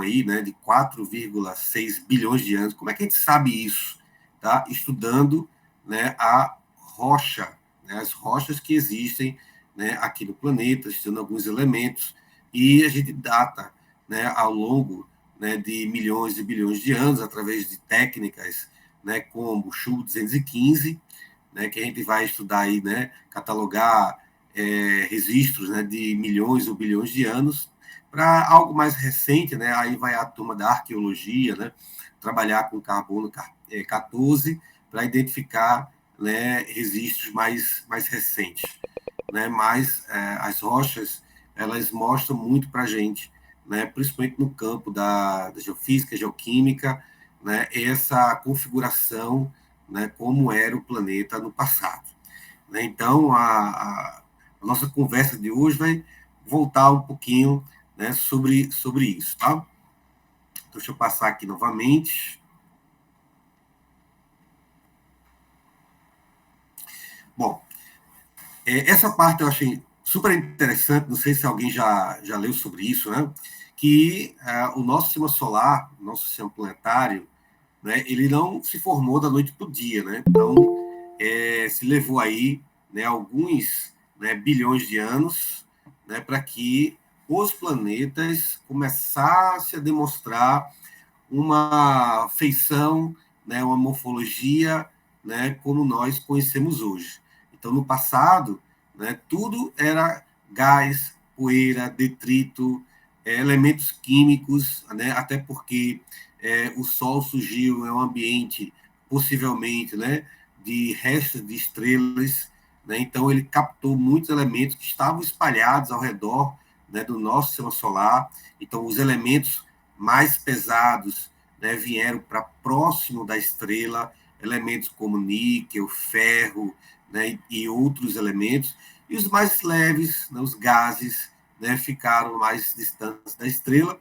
aí, né, de 4,6 bilhões de anos. Como é que a gente sabe isso? Tá? Estudando, né, a rocha, né, as rochas que existem, né, aqui no planeta, estudando alguns elementos, e a gente data, né, ao longo, né, de milhões e bilhões de anos, através de técnicas, né, como Chu 215, né, que a gente vai estudar aí, né, catalogar registros, né, de milhões ou bilhões de anos, para algo mais recente, né, aí vai a turma da arqueologia, né, trabalhar com carbono 14 para identificar, né, registros mais recentes, né, mas as rochas elas mostram muito para a gente, né, principalmente no campo da geofísica, geoquímica, né, essa configuração, né, como era o planeta no passado. Né? Então, a nossa conversa de hoje vai voltar um pouquinho, né, sobre isso. Tá? Então, deixa eu passar aqui novamente. Bom, essa parte eu achei super interessante, não sei se alguém já leu sobre isso, né? Que o nosso sistema solar, o nosso sistema planetário, né, ele não se formou da noite para o dia, né? Então, se levou aí, né, alguns, né, bilhões de anos, né, para que os planetas começassem a demonstrar uma feição, né, uma morfologia, né, como nós conhecemos hoje. Então, no passado, né, tudo era gás, poeira, detrito, elementos químicos, né, até porque o Sol surgiu em um ambiente, possivelmente, né, de restos de estrelas, né, então ele captou muitos elementos que estavam espalhados ao redor, né, do nosso sistema solar. Então, os elementos mais pesados, né, vieram para próximo da estrela, elementos como níquel, ferro, né, e outros elementos, e os mais leves, né, os gases, né, ficaram mais distantes da estrela,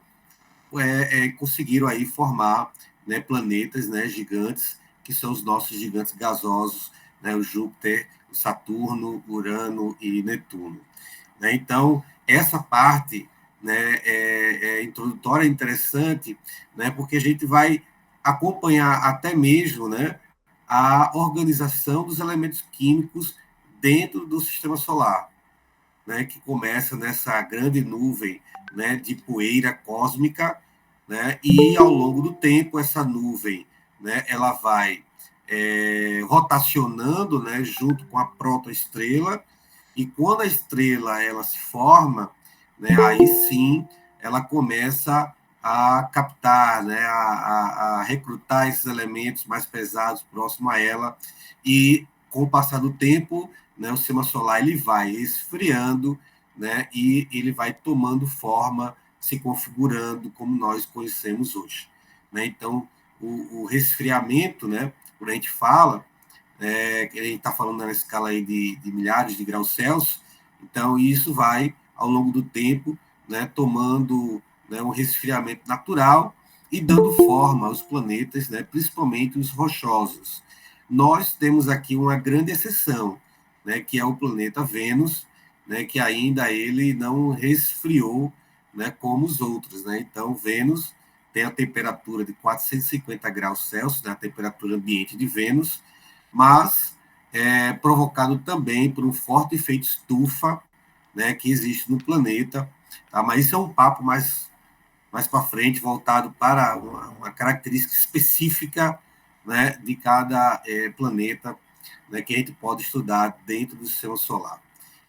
conseguiram aí formar, né, planetas, né, gigantes, que são os nossos gigantes gasosos, né, o Júpiter, o Saturno, Urano e Netuno. Né? Então, essa parte, né, introdutória é interessante, né, porque a gente vai acompanhar até mesmo, né, a organização dos elementos químicos dentro do sistema solar, né, que começa nessa grande nuvem, né, de poeira cósmica, né, e ao longo do tempo essa nuvem, né, ela vai rotacionando, né, junto com a protoestrela, e quando a estrela ela se forma, né, aí sim ela começa a captar, né, a recrutar esses elementos mais pesados próximo a ela, e com o passar do tempo, né, o sistema solar ele vai esfriando, né, e ele vai tomando forma, se configurando como nós conhecemos hoje. Né? Então, o resfriamento, né, quando a gente fala, que a gente está falando na escala aí de milhares de graus Celsius, então isso vai, ao longo do tempo, né, tomando, né, um resfriamento natural e dando forma aos planetas, né, principalmente os rochosos. Nós temos aqui uma grande exceção, né, que é o planeta Vênus, né, que ainda ele não resfriou, né, como os outros. Né? Então, Vênus tem a temperatura de 450 graus Celsius, né, a temperatura ambiente de Vênus, mas provocado também por um forte efeito estufa, né, que existe no planeta. Tá? Mas isso é um papo mais para frente, voltado para uma característica específica, né, de cada planeta, né, que a gente pode estudar dentro do sistema solar.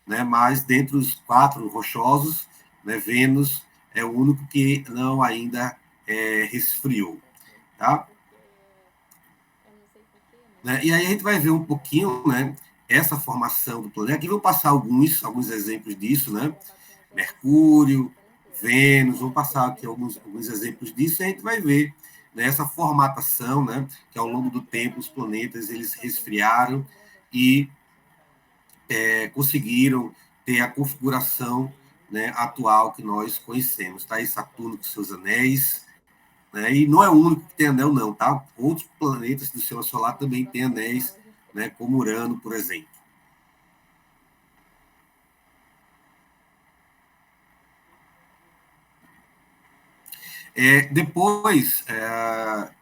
Né? Mas dentre os 4 rochosos, né, Vênus é o único que não ainda resfriou. Tá? Né? E aí a gente vai ver um pouquinho, né, essa formação do planeta. Aqui vou passar alguns exemplos disso, né? Mercúrio, Vênus, vou passar aqui alguns exemplos disso, e a gente vai ver, né, essa formatação, né, que ao longo do tempo os planetas eles resfriaram e conseguiram ter a configuração, né, atual que nós conhecemos. Tá aí Saturno com seus anéis, né, e não é o único que tem anel, não, tá? Outros planetas do sistema solar também têm anéis, né, como Urano, por exemplo. Depois,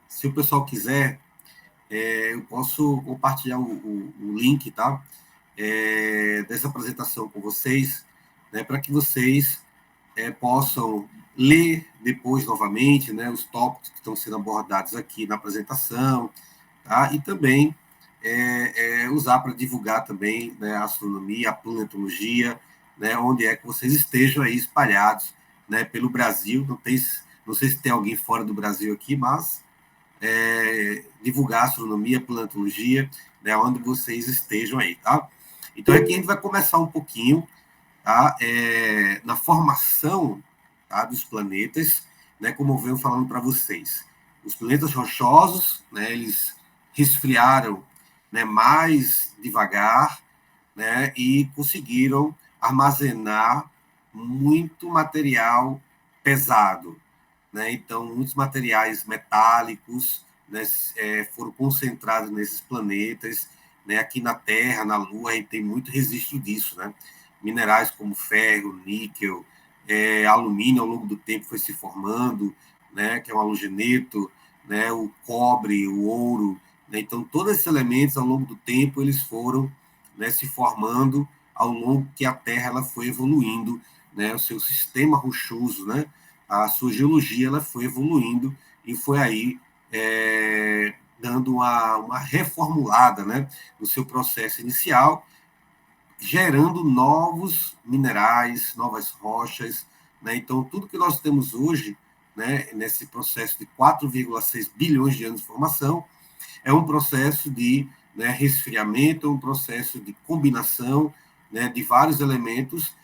se o pessoal quiser, eu posso compartilhar o link, tá? Dessa apresentação com vocês, né, para que vocês possam ler depois novamente, né, os tópicos que estão sendo abordados aqui na apresentação, tá? E também usar para divulgar também, né, a astronomia, a planetologia, né, onde é que vocês estejam aí espalhados, né, pelo Brasil. Não sei se tem alguém fora do Brasil aqui, mas divulgar a astronomia, a planetologia, né, onde vocês estejam aí, tá? Então aqui a gente vai começar um pouquinho, tá? Na formação, tá, dos planetas, né, como eu venho falando para vocês. Os planetas rochosos, né, eles resfriaram, né, mais devagar, né, e conseguiram armazenar muito material pesado, né? Então, muitos materiais metálicos, né, foram concentrados nesses planetas, né? Aqui na Terra, na Lua, a gente tem muito registro disso, né? Minerais como ferro, níquel, alumínio, ao longo do tempo foi se formando, né? Que é um halogeneto, né? O cobre, o ouro, né? Então, todos esses elementos, ao longo do tempo, eles foram, né, se formando ao longo que a Terra ela foi evoluindo, né? O seu sistema rochoso, né? A sua geologia ela foi evoluindo e foi aí dando uma reformulada, né, no seu processo inicial, gerando novos minerais, novas rochas, né? Então, tudo que nós temos hoje, né, nesse processo de 4,6 bilhões de anos de formação, é um processo de, né, resfriamento, um processo de combinação, né, de vários elementos,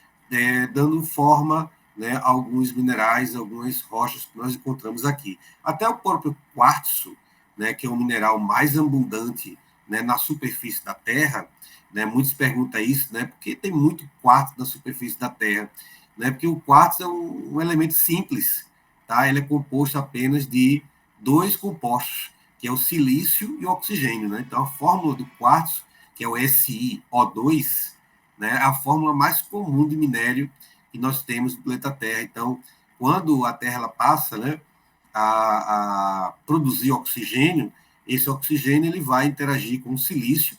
dando forma, né, a alguns minerais, algumas rochas que nós encontramos aqui. Até o próprio quartzo, né, que é o mineral mais abundante, né, na superfície da Terra, né, muitos perguntam isso, né, porque tem muito quartzo na superfície da Terra, né, porque o quartzo é um elemento simples, tá? Ele é composto apenas de dois compostos, que é o silício e o oxigênio, né? Então, a fórmula do quartzo, que é o SiO2, né, é a fórmula mais comum de minério que nós temos no planeta Terra. Então, quando a Terra ela passa, né, a produzir oxigênio, esse oxigênio ele vai interagir com o silício,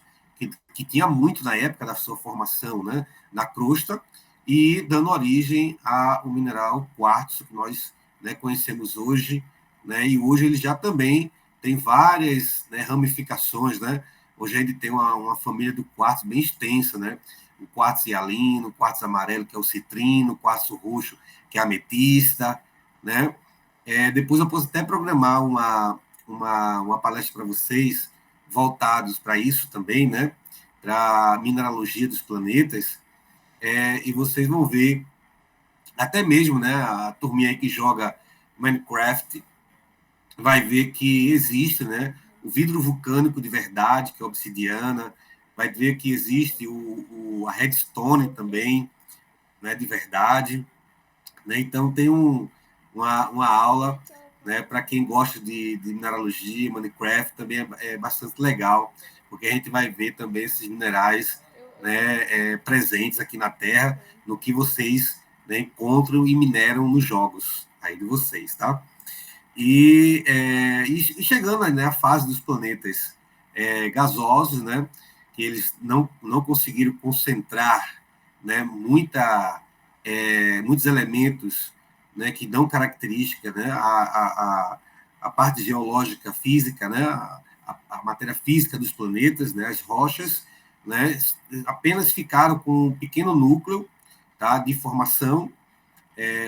que tinha muito na época da sua formação, né, na crosta, e dando origem ao mineral quartzo, que nós, né, conhecemos hoje, né, e hoje ele já também tem várias, né, ramificações, né? Hoje a gente tem uma família do quartzo bem extensa, né? O quartzo hialino, o quartzo amarelo, que é o citrino, o quartzo roxo, que é a ametista, né? Depois eu posso até programar uma palestra para vocês voltados para isso também, né? Para a mineralogia dos planetas, e vocês vão ver, até mesmo, né? A turminha aí que joga Minecraft, vai ver que existe, né, o vidro vulcânico de verdade, que é a obsidiana, vai ver que existe a redstone também, né, de verdade, né? Então tem uma aula, né, para quem gosta de mineralogia, Minecraft, também é bastante legal, porque a gente vai ver também esses minerais, né, presentes aqui na Terra, no que vocês, né, encontram e mineram nos jogos aí de vocês, tá? E chegando, né, à fase dos planetas gasosos, né, que eles não conseguiram concentrar, né, muitos elementos, né, que dão característica, né, a parte geológica física, né, a matéria física dos planetas, né, as rochas, né, apenas ficaram com um pequeno núcleo, tá, de formação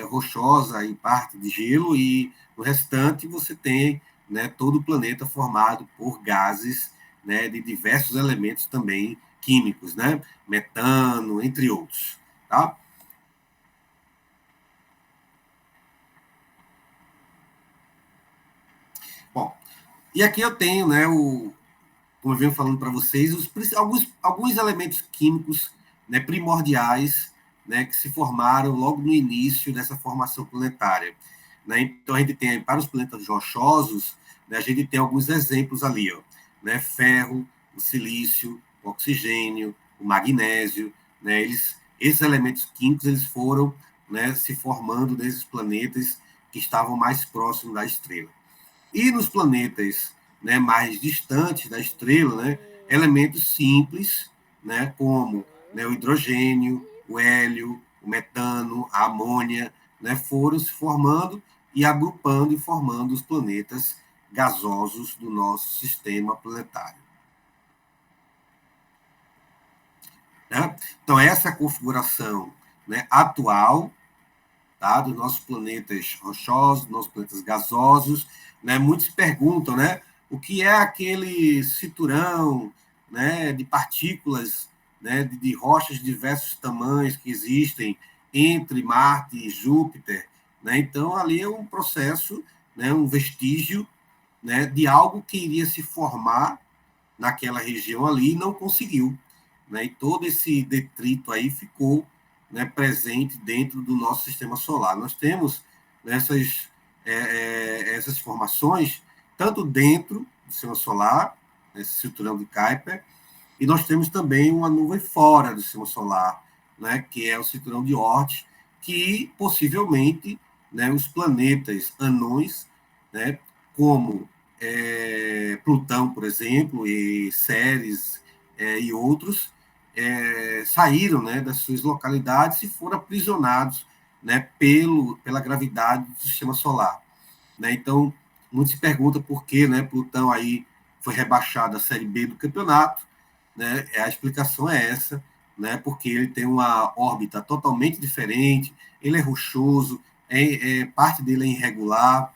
rochosa e parte de gelo, e no restante você tem, né, todo o planeta formado por gases, né, de diversos elementos também químicos, né, metano, entre outros. Tá? Bom, e aqui eu tenho, né, como eu venho falando para vocês, alguns elementos químicos, né, primordiais, né, que se formaram logo no início dessa formação planetária. Né? Então, a gente tem, para os planetas rochosos, né, a gente tem alguns exemplos ali, ó, né? Ferro, o silício, o oxigênio, o magnésio, né? Esses elementos químicos eles foram, né, se formando nesses planetas que estavam mais próximos da estrela. E nos planetas, né, mais distantes da estrela, né, elementos simples, né, como, né, o hidrogênio, o hélio, o metano, a amônia, né, foram se formando e agrupando e formando os planetas gasosos do nosso sistema planetário. Né? Então, essa é a configuração, né, atual, tá, dos nossos planetas rochosos, dos nossos planetas gasosos. Né? Muitos perguntam, né, o que é aquele cinturão, né, de partículas, né, de rochas de diversos tamanhos que existem entre Marte e Júpiter. Né? Então, ali é um processo, né, um vestígio, né, de algo que iria se formar naquela região ali e não conseguiu. Né? E todo esse detrito aí ficou, né, presente dentro do nosso sistema solar. Nós temos, né, essas formações tanto dentro do sistema solar, esse cinturão de Kuiper, e nós temos também uma nuvem fora do sistema solar, né, que é o cinturão de Oort, que possivelmente, né, os planetas anões, né, como Plutão, por exemplo, e Ceres e outros, saíram, né, das suas localidades e foram aprisionados, né, pela gravidade do sistema solar. Né? Então, muito se pergunta por que, né, Plutão aí foi rebaixado à Série B do campeonato. Né? A explicação é essa, né, porque ele tem uma órbita totalmente diferente, ele é rochoso, parte dele é irregular,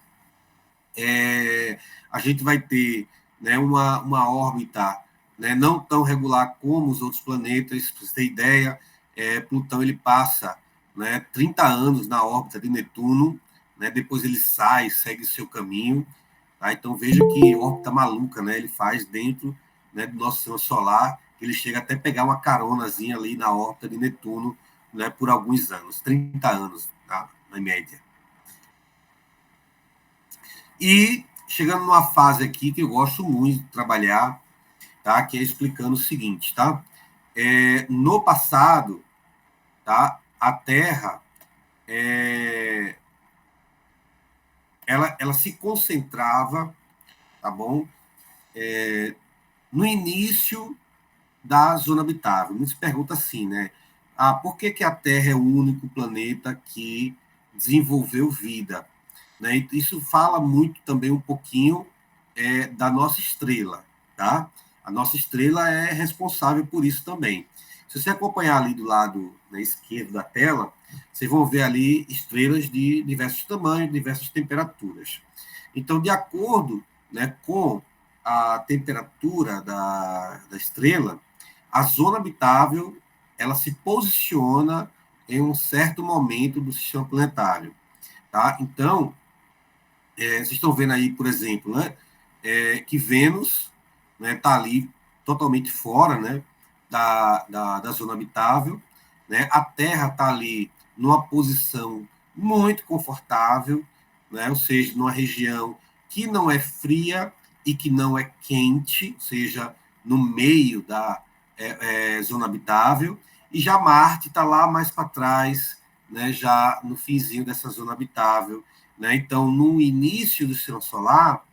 a gente vai ter, né, uma órbita, né, não tão regular como os outros planetas. Para você ter ideia, Plutão ele passa, né, 30 anos na órbita de Netuno, né, depois ele sai, segue o seu caminho. Tá? Então veja que órbita maluca, né, ele faz dentro, né, do nosso sistema solar. Ele chega até pegar uma caronazinha ali na órbita de Netuno, né, por alguns anos, 30 anos, tá? Na média. E chegando numa fase aqui que eu gosto muito de trabalhar, tá? Que é explicando o seguinte, tá? No passado, tá? A Terra, ela se concentrava, tá bom? No início da zona habitável. Muitos perguntam assim, né? Por que a Terra é o único planeta que desenvolveu vida? Né? Isso fala muito também um pouquinho da nossa estrela, tá? A nossa estrela é responsável por isso também. Se você acompanhar ali do lado, né, esquerdo da tela, vocês vão ver ali estrelas de diversos tamanhos, diversas temperaturas. Então, de acordo, né, com a temperatura da estrela, a zona habitável ela se posiciona em um certo momento do sistema planetário. Tá? Então, vocês estão vendo aí, por exemplo, né, que Vênus está, né, tá ali totalmente fora, né, da zona habitável. Né? A Terra está ali numa posição muito confortável, né, ou seja, numa região que não é fria e que não é quente, ou seja, no meio da zona habitável. E já Marte está lá mais para trás, né, já no finzinho dessa zona habitável. Né? Então, no início do sistema solar,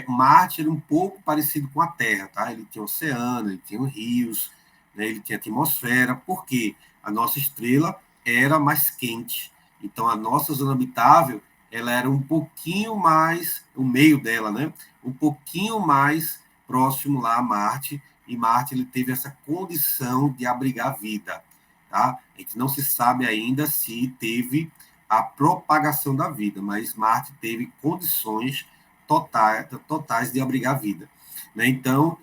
Marte era um pouco parecido com a Terra. Tá? Ele tinha oceano, ele tinha rios, né? Ele tinha atmosfera, porque a nossa estrela era mais quente. Então, a nossa zona habitável ela era um pouquinho mais, o meio dela, né? Um pouquinho mais próximo lá a Marte, e Marte ele teve essa condição de abrigar vida. Tá? A gente não se sabe ainda se teve a propagação da vida, mas Marte teve condições totais de abrigar vida. Né? Então,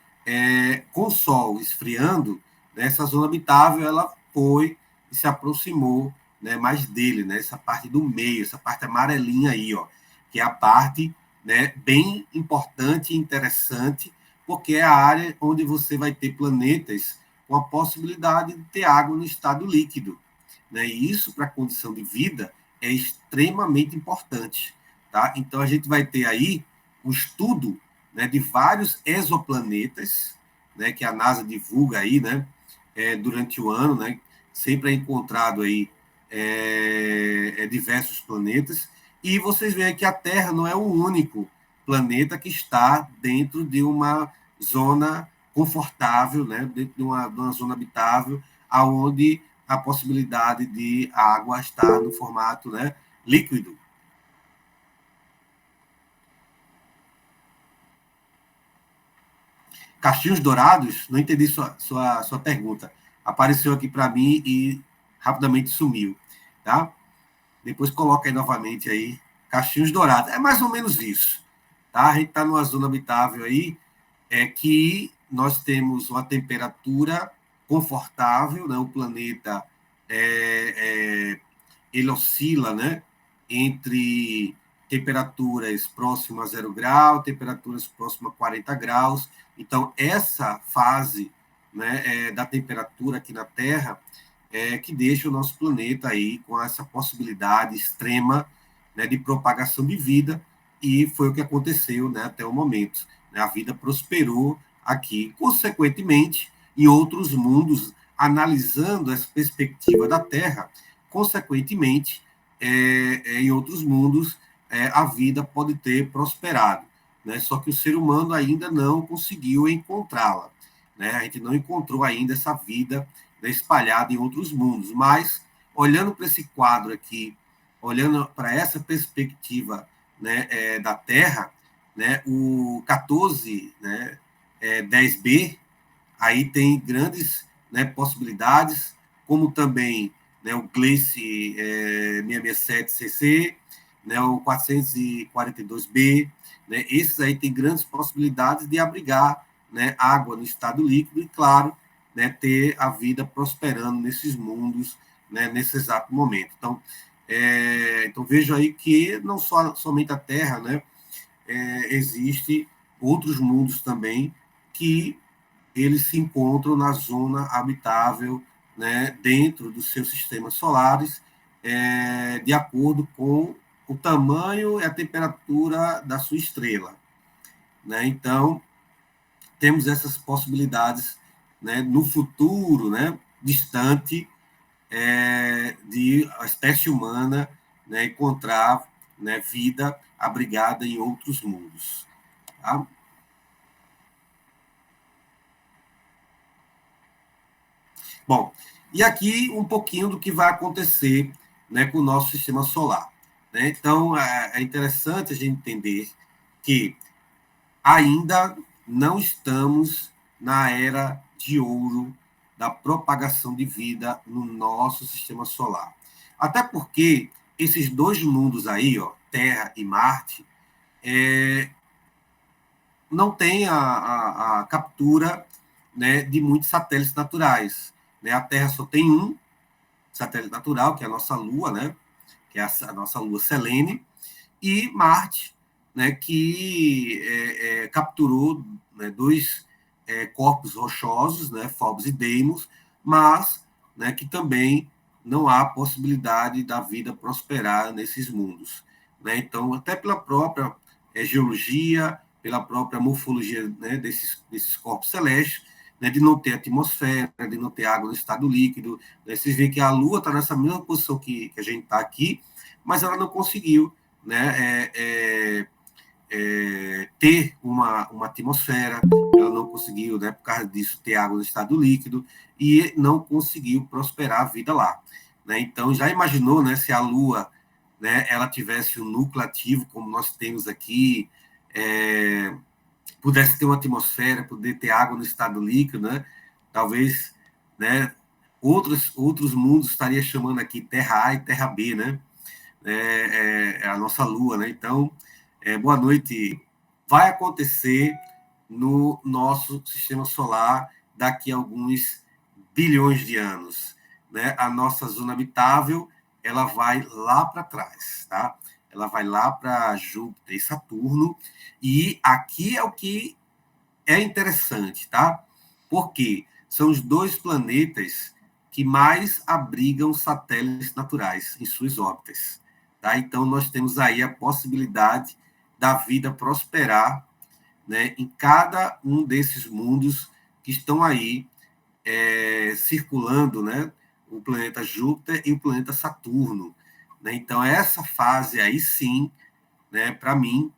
com o Sol esfriando, né, essa zona habitável ela foi e se aproximou, né, mais dele, né, essa parte do meio, essa parte amarelinha aí, ó, que é a parte, né, bem importante e interessante, porque é a área onde você vai ter planetas com a possibilidade de ter água no estado líquido. Né? E isso, para a condição de vida, é extremamente importante. Tá? Então, a gente vai ter aí o estudo, né, de vários exoplanetas, né, que a NASA divulga aí, né, durante o ano, né, sempre é encontrado aí diversos planetas, E vocês veem que a Terra não é o único planeta que está dentro de uma zona confortável, né, dentro de uma zona habitável, aonde a possibilidade de água estar no formato, né, líquido. Caixinhos dourados, não entendi sua pergunta. Apareceu aqui para mim e rapidamente sumiu, tá? Depois coloca aí novamente aí, caixinhos dourados. É mais ou menos isso, tá? A gente está numa zona habitável aí, que nós temos uma temperatura confortável, né? O planeta ele oscila, né? Entre temperaturas próximas a 0 grau, temperaturas próximas a 40 graus. Então, essa fase, né, da temperatura aqui na Terra que deixa o nosso planeta aí com essa possibilidade extrema, né, de propagação de vida, e foi o que aconteceu, né, até o momento. Né, a vida prosperou aqui. Consequentemente, em outros mundos, analisando essa perspectiva da Terra, consequentemente, em outros mundos, a vida pode ter prosperado. Né? Só que o ser humano ainda não conseguiu encontrá-la. Né? A gente não encontrou ainda essa vida, né, espalhada em outros mundos. Mas, olhando para esse quadro aqui, olhando para essa perspectiva, né, da Terra, né, o 14, né, 10b, aí tem grandes, né, possibilidades, como também, né, o Gleice 667cc, né, o 442b, né, esses aí têm grandes possibilidades de abrigar, né, água no estado líquido e, claro, né, ter a vida prosperando nesses mundos, né, nesse exato momento. Então vejo aí que não somente a Terra, né, existe outros mundos também que eles se encontram na zona habitável, né, dentro dos seus sistemas solares, de acordo com o tamanho e a temperatura da sua estrela. Né? Então, temos essas possibilidades, né, no futuro, né, distante, de a espécie humana, né, encontrar, né, vida abrigada em outros mundos. Tá? Bom, e aqui um pouquinho do que vai acontecer, né, com o nosso sistema solar. Né? Então, é interessante a gente entender que ainda não estamos na era de ouro da propagação de vida no nosso sistema solar. Até porque esses dois mundos aí, ó, Terra e Marte, não têm a captura, né, de muitos satélites naturais. Né? A Terra só tem um satélite natural, que é a nossa Lua, né? Que é a nossa Lua Selene, e Marte, né? Que capturou, né, dois corpos rochosos, né? Phobos e Deimos, mas, né, que também não há possibilidade da vida prosperar nesses mundos. Né? Então, até pela própria geologia, pela própria morfologia, né, desses corpos celestes, né, de não ter atmosfera, de não ter água no estado líquido. Né? Vocês veem que a Lua está nessa mesma posição que a gente está aqui, mas ela não conseguiu, né, ter uma atmosfera, ela não conseguiu, né, por causa disso, ter água no estado líquido, e não conseguiu prosperar a vida lá. Né? Então, já imaginou, né, se a Lua, né, ela tivesse um núcleo ativo, como nós temos aqui, pudesse ter uma atmosfera, poder ter água no estado líquido, né? Talvez, né, outros mundos estaria chamando aqui Terra A e Terra B, né? É a nossa Lua, né? Então, boa noite. Vai acontecer no nosso sistema solar daqui a alguns bilhões de anos, né? A nossa zona habitável, ela vai lá para trás, tá? Ela vai lá para Júpiter e Saturno, e aqui é o que é interessante, tá? Porque são os dois planetas que mais abrigam satélites naturais em suas órbitas. Tá? Então, nós temos aí a possibilidade da vida prosperar, né, em cada um desses mundos que estão aí circulando, né, o planeta Júpiter e o planeta Saturno. né? Então, essa fase aí sim, né, para mim,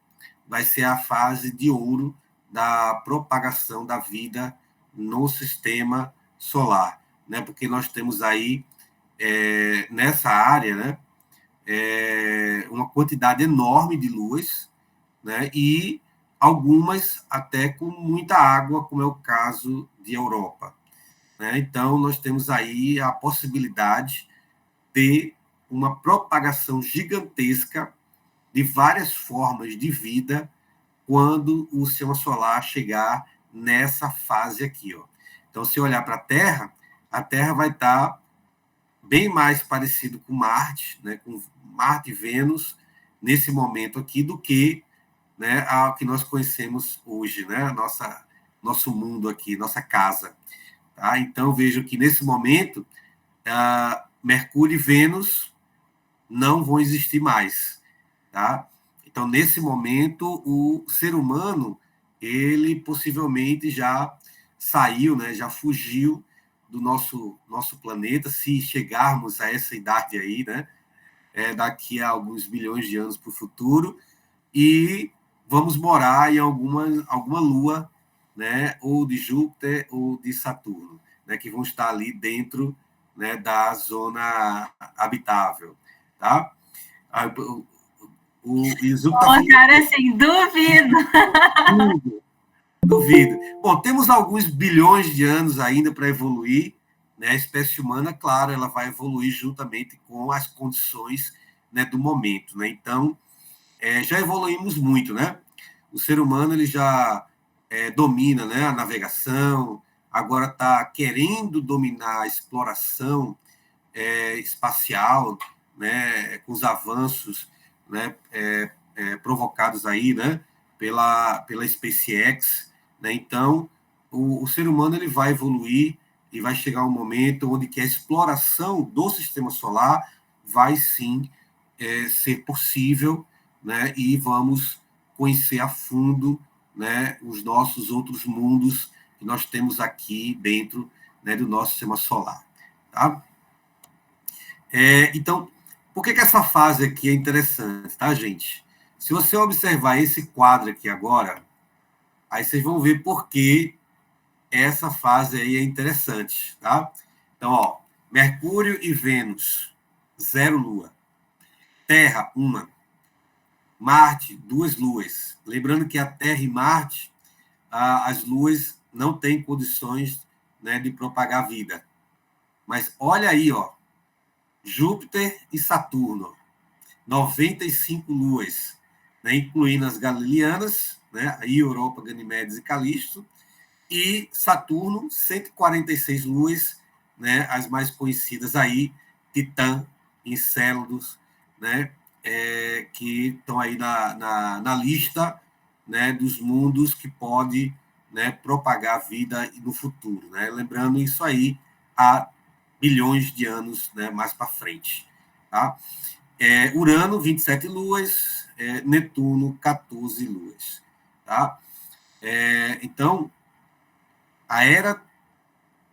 vai ser a fase de ouro da propagação da vida no sistema solar, né? Porque nós temos aí, nessa área, né, uma quantidade enorme de luas, né? E algumas até com muita água, como é o caso de Europa, né? Então, nós temos aí a possibilidade de uma propagação gigantesca de várias formas de vida quando o sistema solar chegar nessa fase aqui, ó. Então, se olhar para a Terra vai estar bem mais parecido com Marte, né, com Marte e Vênus nesse momento aqui do que, né, a que nós conhecemos hoje, né, nosso mundo aqui, nossa casa. Tá? Então, vejo que nesse momento, Mercúrio e Vênus não vão existir mais. Tá? Então, nesse momento, o ser humano, ele possivelmente já saiu, né, já fugiu do nosso planeta, se chegarmos a essa idade aí, né, daqui a alguns bilhões de anos para o futuro, e vamos morar em alguma lua, né, ou de Júpiter ou de Saturno, né, que vão estar ali dentro, né, da zona habitável, tá? O Izuku está falando. Cara, assim, duvido. Duvido. Bom, temos alguns bilhões de anos ainda para evoluir, né? A espécie humana, claro, ela vai evoluir juntamente com as condições, né, do momento, né? Então, já evoluímos muito, né? O ser humano ele já domina, né, a navegação, agora está querendo dominar a exploração espacial, né, com os avanços, né, provocados aí, né, pela SpaceX, né? Então, o ser humano ele vai evoluir e vai chegar um momento onde que a exploração do sistema solar vai sim ser possível, né? E vamos conhecer a fundo, né, os nossos outros mundos que nós temos aqui dentro, né, do nosso sistema solar, tá? Então, por que essa fase aqui é interessante, tá, gente? Se você observar esse quadro aqui agora, aí vocês vão ver por que essa fase aí é interessante, tá? Então, ó, Mercúrio e Vênus, 0 lua. Terra, 1. Marte, 2 luas. Lembrando que a Terra e Marte, as luas não têm condições, né, de propagar vida. Mas olha aí, ó, Júpiter e Saturno, 95 luas, né, incluindo as galileanas, né, aí Europa, Ganimedes e Calisto, e Saturno, 146 luas, né, as mais conhecidas aí, Titã, Encélados, né, que estão aí na lista, né, dos mundos que pode, né, propagar vida no futuro, né? Lembrando isso aí há bilhões de anos, né, mais para frente, tá? Urano, 27 luas, Netuno, 14 luas, tá? Então, a era,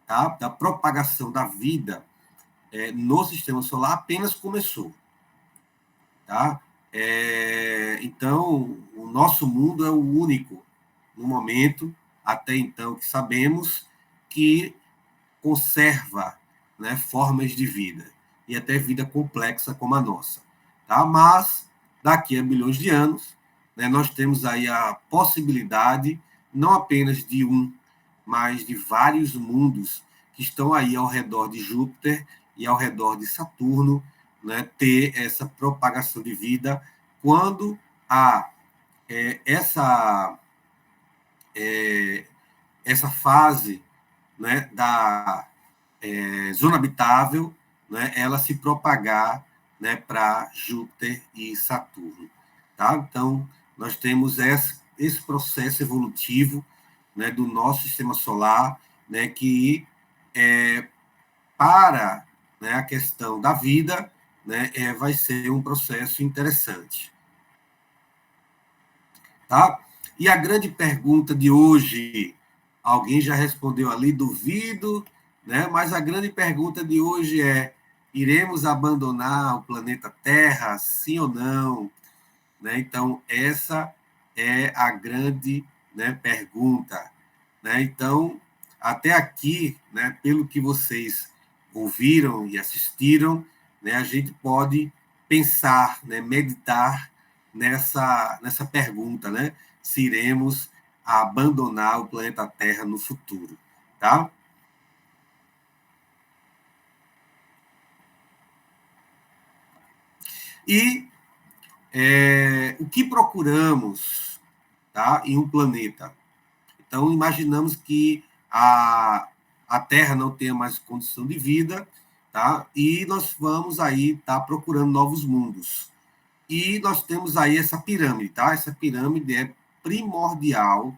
tá, da propagação da vida no sistema solar apenas começou, tá? Então, o nosso mundo é o único, no momento, até então, que sabemos, que conserva, né, formas de vida, e até vida complexa como a nossa. Tá? Mas, daqui a bilhões de anos, né, nós temos aí a possibilidade, não apenas de um, mas de vários mundos que estão aí ao redor de Júpiter e ao redor de Saturno, né, ter essa propagação de vida quando há essa fase, né, da zona habitável, né, ela se propagar, né, para Júpiter e Saturno. Tá? Então, nós temos esse processo evolutivo, né, do nosso sistema solar, né, que para, né, a questão da vida, né, vai ser um processo interessante. Tá? E a grande pergunta de hoje, alguém já respondeu ali, duvido, né? Mas a grande pergunta de hoje é: Iremos abandonar o planeta Terra, sim ou não? Né? Então, essa é a grande, né, pergunta. Né? Então, até aqui, né, pelo que vocês ouviram e assistiram, né, a gente pode pensar, né, meditar nessa pergunta, né? Se iremos abandonar o planeta Terra no futuro, tá? E o que procuramos, tá, em um planeta? Então, imaginamos que a Terra não tenha mais condição de vida, tá? E nós vamos aí estar procurando novos mundos. E nós temos aí essa pirâmide, tá? Essa pirâmide é primordial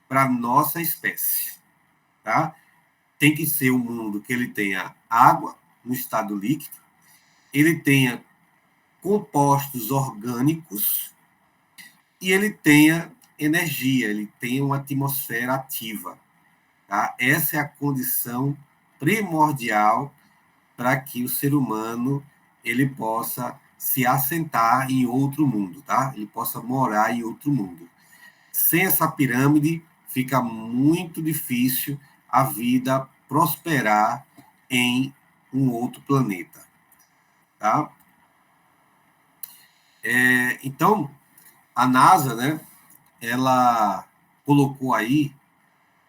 para a nossa espécie, tá? Tem que ser um mundo que ele tenha água no estado líquido, ele tenha compostos orgânicos e ele tenha energia, ele tenha uma atmosfera ativa. Tá? Essa é a condição primordial para que o ser humano ele possa se assentar em outro mundo, tá? Ele possa morar em outro mundo. Sem essa pirâmide, fica muito difícil a vida prosperar em um outro planeta, tá? Então, a NASA, né, ela colocou aí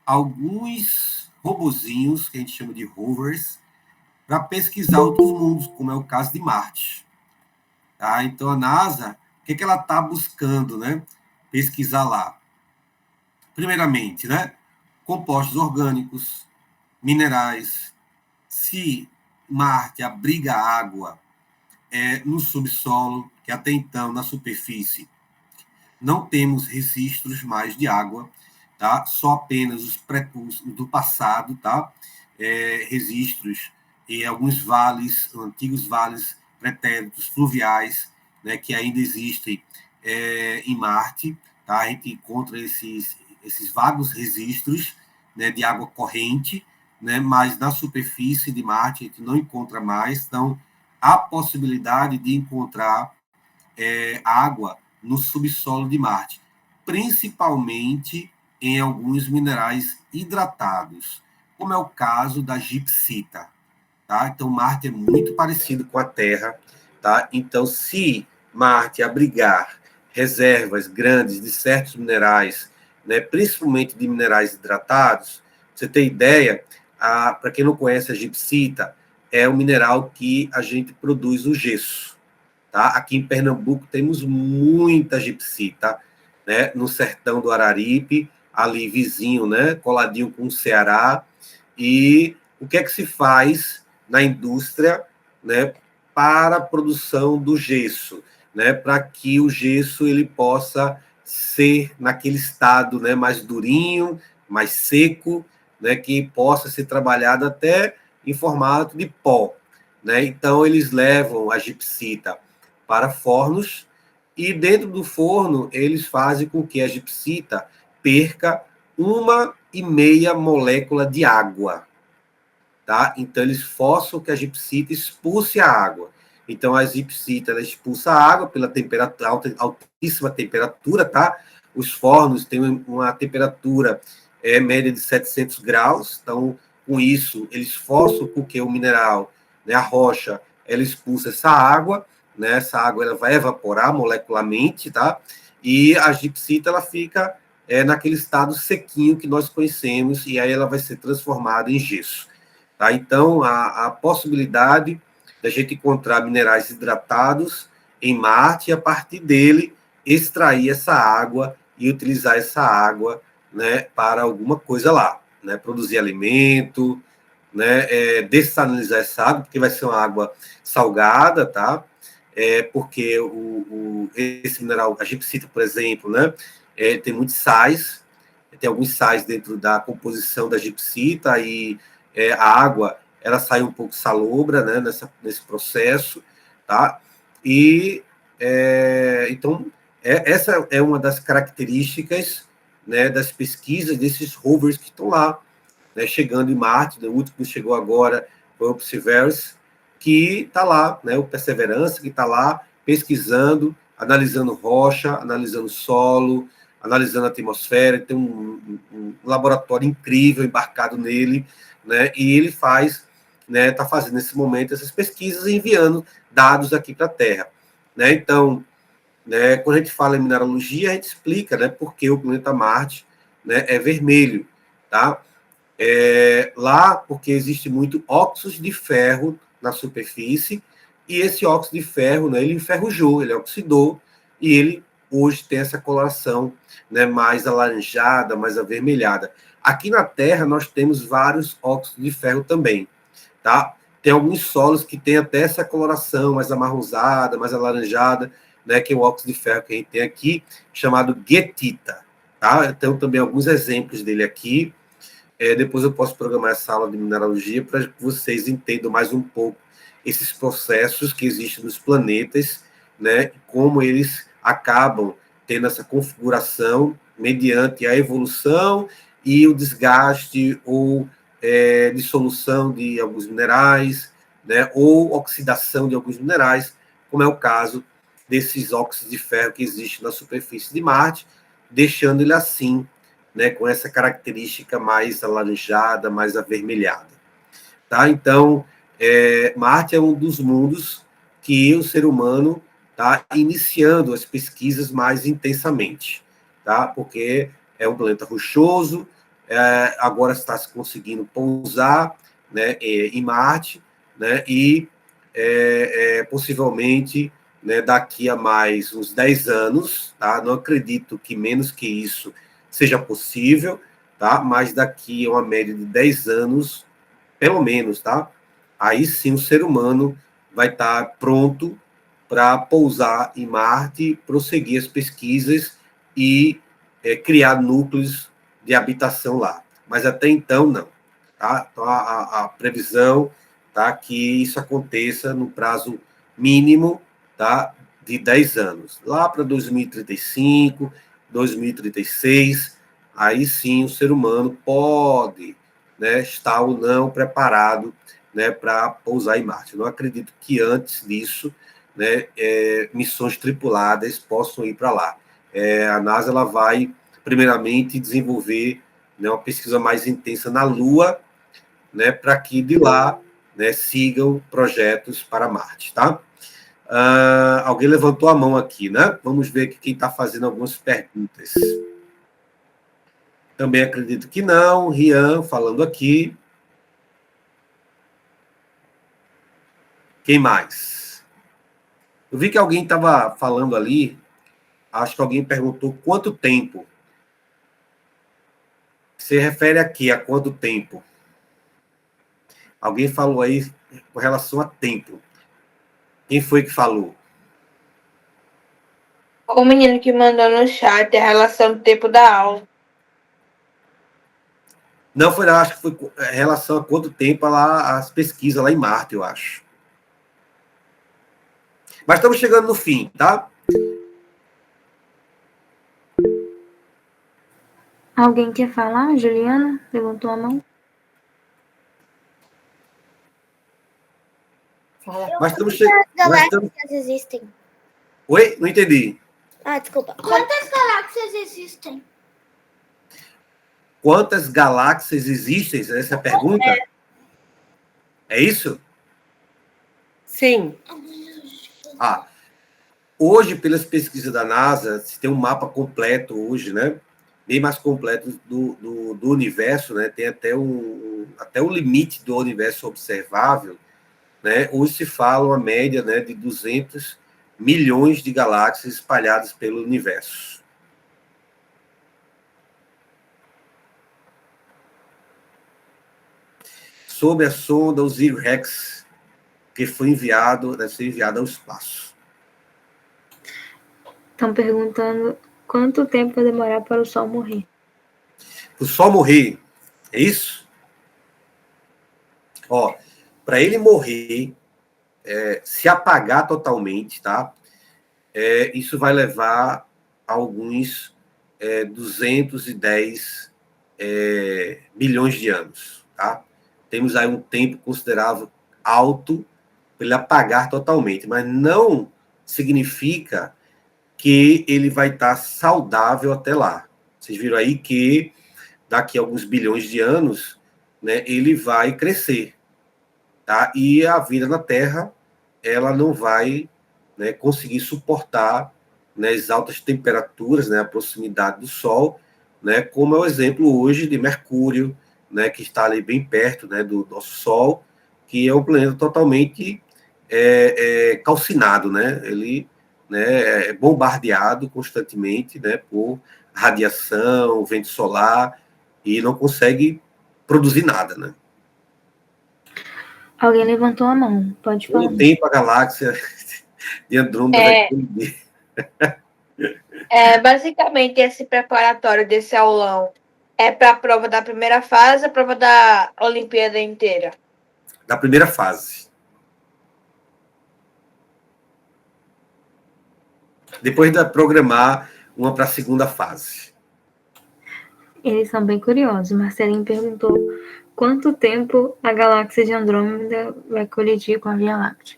alguns robozinhos que a gente chama de rovers para pesquisar outros mundos, como é o caso de Marte. Tá? Então, a NASA, o que ela está buscando, né? Pesquisar lá. Primeiramente, né? Compostos orgânicos, minerais. Se Marte abriga água no subsolo, que até então, na superfície, não temos registros mais de água, tá? Só apenas os do passado, tá? Registros em alguns vales, antigos vales pretéritos fluviais, né, que ainda existem em Marte, tá? A gente encontra esses vagos registros, né, de água corrente, né, mas na superfície de Marte a gente não encontra mais, então há possibilidade de encontrar água no subsolo de Marte, principalmente em alguns minerais hidratados, como é o caso da gipsita. Tá? Então, Marte é muito parecido com a Terra. Tá? Então, se Marte abrigar reservas grandes de certos minerais, né, principalmente de minerais hidratados, você tem ideia, para quem não conhece a gipsita, é o mineral que a gente produz o gesso. Tá? Aqui em Pernambuco temos muita gipsita, né? No sertão do Araripe, ali vizinho, né? Coladinho com o Ceará. E o que é que se faz na indústria, né? Para a produção do gesso, né? Para que o gesso ele possa ser naquele estado, né? Mais durinho, mais seco, né? Que possa ser trabalhado até em formato de pó, né? Então eles levam a gipsita para fornos, e dentro do forno eles fazem com que a gipsita perca 1,5 molécula de água. Tá? Então eles forçam que a gipsita expulse a água. Então a gipsita ela expulsa a água pela temperatura, altíssima temperatura, tá? Os fornos têm uma temperatura média de 700 graus, então com isso eles forçam com que o mineral, né, a rocha, ela expulsa essa água, né? Essa água ela vai evaporar molecularmente, tá? E a gipsita ela fica naquele estado sequinho que nós conhecemos, e aí ela vai ser transformada em gesso. Tá? Então, a possibilidade da gente encontrar minerais hidratados em Marte e, a partir dele, extrair essa água e utilizar essa água, né, para alguma coisa lá, né, produzir alimento, né, dessalinizar essa água, porque vai ser uma água salgada, tá? Porque esse mineral, a gipsita, por exemplo, né, tem muitos sais, tem alguns sais dentro da composição da gipsita, e a água ela sai um pouco salobra, né, nesse processo, tá? E então essa é uma das características, né, das pesquisas desses rovers que estão lá, né, chegando em Marte. O último que chegou agora foi o Perseverance, que está lá, né, o Perseverança, que está lá pesquisando, analisando rocha, analisando solo, analisando a atmosfera, tem um laboratório incrível embarcado nele, né, e ele faz, né, está fazendo nesse momento essas pesquisas e enviando dados aqui para a Terra. Né? Então, né, quando a gente fala em mineralogia, a gente explica, né, por que o planeta Marte, né, é vermelho. Tá? Lá, porque existe muito óxido de ferro na superfície, e esse óxido de ferro, né, ele enferrujou, ele oxidou, e ele hoje tem essa coloração, né, mais alaranjada, mais avermelhada. Aqui na Terra, nós temos vários óxidos de ferro também. Tá? Tem alguns solos que têm até essa coloração mais amarronzada, mais alaranjada, né, que é o óxido de ferro que a gente tem aqui, chamado guetita. Tá? Eu tenho também alguns exemplos dele aqui. Depois eu posso programar essa aula de mineralogia para que vocês entendam mais um pouco esses processos que existem nos planetas, né, como eles acabam tendo essa configuração mediante a evolução e o desgaste ou dissolução de alguns minerais, né, ou oxidação de alguns minerais, como é o caso desses óxidos de ferro que existem na superfície de Marte, deixando ele assim, né, com essa característica mais alaranjada, mais avermelhada. Tá? Então, Marte é um dos mundos que o ser humano está iniciando as pesquisas mais intensamente, tá? Porque é um planeta rochoso, agora está se conseguindo pousar, né, em Marte, né, e possivelmente, né, daqui a mais uns 10 anos, tá? Não acredito que menos que isso seja possível, tá? Mas daqui a uma média de 10 anos, pelo menos, tá? Aí sim o ser humano vai estar pronto para pousar em Marte, prosseguir as pesquisas e criar núcleos de habitação lá. Mas até então, não. Tá? Então, a previsão, tá, que isso aconteça no prazo mínimo, tá, de 10 anos. Lá para 2035, 2036, aí sim o ser humano pode, né, estar ou não preparado, né, para pousar em Marte. Eu não acredito que antes disso, né, missões tripuladas possam ir para lá. A NASA ela vai, primeiramente, desenvolver, né, uma pesquisa mais intensa na Lua, né, para que de lá, né, sigam projetos para Marte. Tá? Alguém levantou a mão aqui, né? Vamos ver aqui quem está fazendo algumas perguntas. Também acredito que não. Rian falando aqui. Quem mais? Eu vi que alguém estava falando ali, acho que alguém perguntou quanto tempo. Se refere aqui a quanto tempo? Alguém falou aí com relação a tempo. Quem foi que falou? O menino que mandou no chat a relação do tempo da aula. Não foi, acho que foi em relação a quanto tempo lá as pesquisas lá em Marte, eu acho. Mas estamos chegando no fim, tá? Alguém quer falar? Juliana levantou a mão. Mas estamos chegando. Galáxias existem? Oi? Não entendi. Desculpa. Quantas galáxias existem? Quantas galáxias existem? Essa é a pergunta? É isso? Sim. Hoje, pelas pesquisas da NASA, se tem um mapa completo hoje, né? Bem mais completo do universo, né? Tem até o limite do universo observável, né? Hoje se fala uma média, né, de 200 milhões de galáxias espalhadas pelo universo. Sob a sonda Osiris-Rex, que foi enviado, deve ser enviado ao espaço. Estão perguntando quanto tempo vai demorar para o Sol morrer. O Sol morrer, é isso? Ó, para ele morrer, se apagar totalmente, tá? Isso vai levar alguns 210 milhões de anos, tá? Temos aí um tempo considerável alto para ele apagar totalmente, mas não significa que ele vai estar saudável até lá. Vocês viram aí que daqui a alguns bilhões de anos, né, ele vai crescer, tá? E a vida na Terra, ela não vai, né, conseguir suportar, né, as altas temperaturas, né, a proximidade do Sol, né, como é o exemplo hoje de Mercúrio, né, que está ali bem perto, né, do nosso Sol, que é um planeta totalmente calcinado, né? Ele, né, é bombardeado constantemente, né, por radiação, vento solar, e não consegue produzir nada, né? Alguém levantou a mão, pode falar. Com o tempo, a galáxia de Andrômeda vai colidir. Basicamente, esse preparatório desse aulão é para a prova da primeira fase, a prova da Olimpíada inteira. Da primeira fase. Depois de programar uma para a segunda fase. Eles são bem curiosos. Marcelinho perguntou quanto tempo a galáxia de Andrômeda vai colidir com a Via Láctea.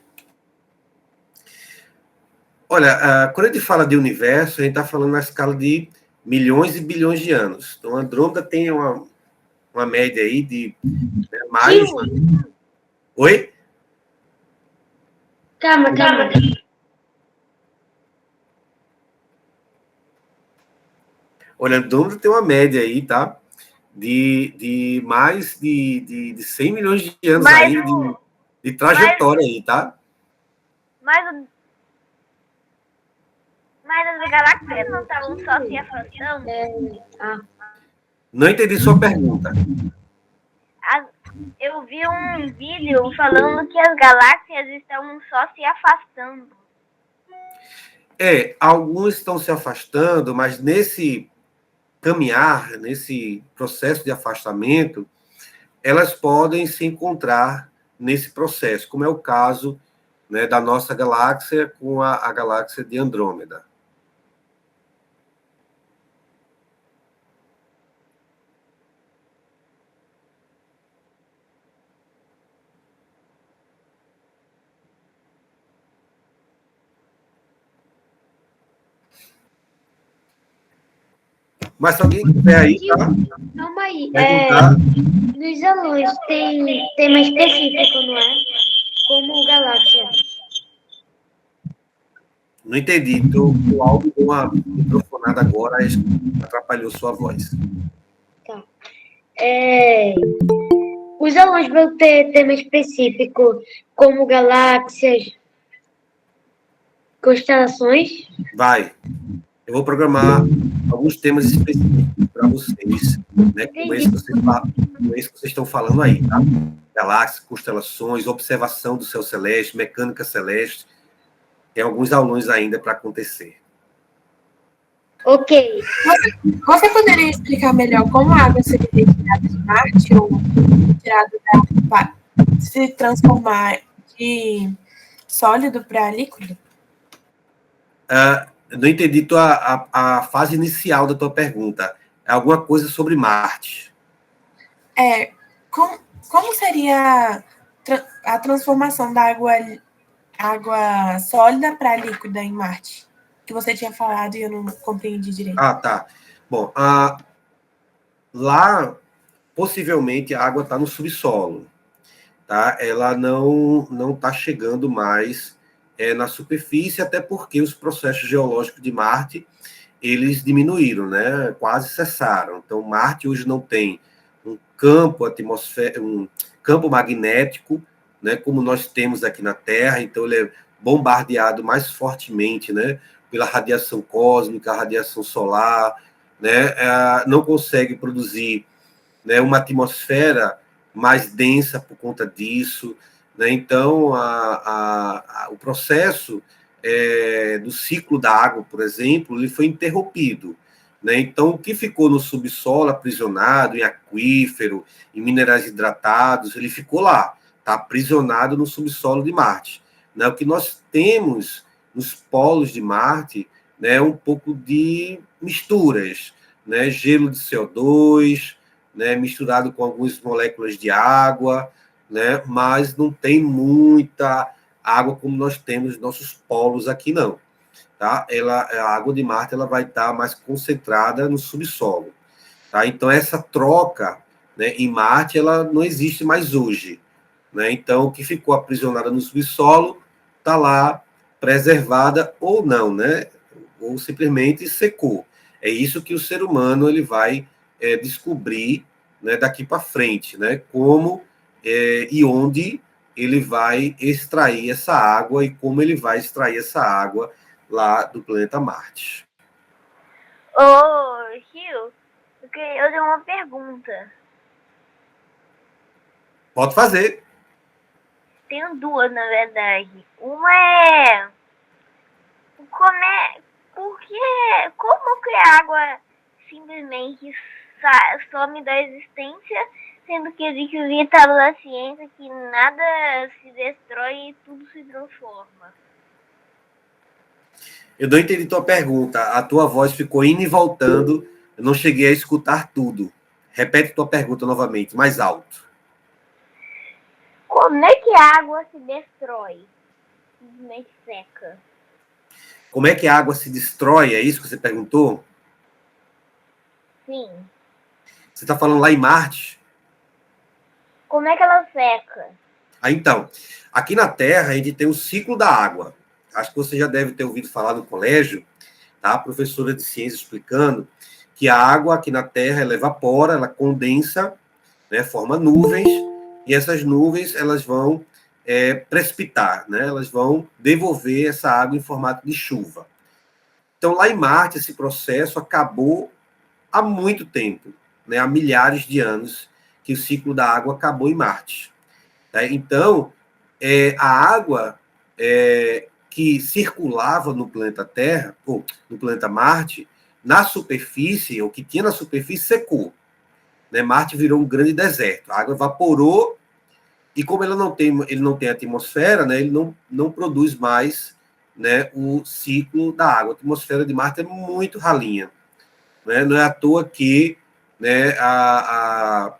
Olha, quando a gente fala de universo, a gente está falando na escala de milhões e bilhões de anos. Então, a Andrômeda tem uma média aí de mais... Oi? Calma. Olha, a Andrômeda tem uma média aí, tá? De mais de 100 milhões de anos aí de trajetória aí, tá? Mas as galáxias não estavam só se afastando? Não entendi sua pergunta. Eu vi um vídeo falando que as galáxias estão só se afastando. Alguns estão se afastando, mas nesse caminhar, nesse processo de afastamento, elas podem se encontrar nesse processo, como é o caso, né, da nossa galáxia com a galáxia de Andrômeda. Mas se alguém tiver aí, tá? Calma aí. Perguntar. Nos anões tem tema específico, não é? Como galáxia. Não entendi. O áudio deu uma microfonada agora, atrapalhou sua voz. Tá. Os alunos vão ter tema específico, como galáxias, constelações? Vai. Eu vou programar alguns temas específicos para vocês, né? Como esse que vocês estão falando aí, tá? Galáxias, constelações, observação do céu celeste, mecânica celeste. Tem alguns alunos ainda para acontecer. Ok. Você poderia explicar melhor como a água seria retirada de Marte ou se transformar de sólido para líquido? Não entendi a fase inicial da tua pergunta. É alguma coisa sobre Marte. Como seria a transformação da água sólida para líquida em Marte? Que você tinha falado e eu não compreendi direito. Tá. Bom, lá, possivelmente, a água está no subsolo. Tá? Ela não está chegando mais na superfície, até porque os processos geológicos de Marte, eles diminuíram, né? Quase cessaram. Então, Marte hoje não tem um campo magnético, né? Como nós temos aqui na Terra. Então, ele é bombardeado mais fortemente, né? Pela radiação cósmica, radiação solar, né? Não consegue produzir, né, uma atmosfera mais densa por conta disso, né? Então, o processo do ciclo da água, por exemplo, ele foi interrompido, né? Então, o que ficou no subsolo, aprisionado em aquífero, em minerais hidratados, ele ficou lá, está aprisionado no subsolo de Marte, né? O que nós temos nos polos de Marte, né, um pouco de misturas, né? Gelo de CO2, né, misturado com algumas moléculas de água, né, mas não tem muita água como nós temos nos nossos polos aqui, não. Tá? A água de Marte ela vai estar mais concentrada no subsolo. Tá? Então, essa troca, né, em Marte ela não existe mais hoje. Né? Então, o que ficou aprisionada no subsolo está lá preservada ou não, né? Ou simplesmente secou. É isso que o ser humano ele vai descobrir, né, daqui para frente, né? Como e onde ele vai extrair essa água e como ele vai extrair essa água lá do planeta Marte. Ô, Rio, eu tenho uma pergunta. Pode fazer. Tenho duas, na verdade. Uma é... Como que a água simplesmente some da existência, sendo que eu vi pela ciência que nada se destrói e tudo se transforma? Eu não entendi tua pergunta. A tua voz ficou indo e voltando. Eu não cheguei a escutar tudo. Repete tua pergunta novamente, mais alto. Como é que a água se destrói? Simplesmente seca. Como é que a água se destrói? É isso que você perguntou? Sim. Você está falando lá em Marte? Como é que ela seca? Então, aqui na Terra a gente tem o ciclo da água. Acho que você já deve ter ouvido falar no colégio, tá? A professora de ciência explicando que a água aqui na Terra ela evapora, ela condensa, né, forma nuvens, e essas nuvens elas vão precipitar, né? Elas vão devolver essa água em formato de chuva. Então, lá em Marte, esse processo acabou há muito tempo, né? Há milhares de anos que o ciclo da água acabou em Marte. Tá? Então, a água que circulava no planeta Terra, ou no planeta Marte, na superfície, ou que tinha na superfície, secou. Né? Marte virou um grande deserto. A água evaporou, e como ele não tem atmosfera, né, ele não produz mais, né, o ciclo da água. A atmosfera de Marte é muito ralinha. Né? Não é à toa que, né, a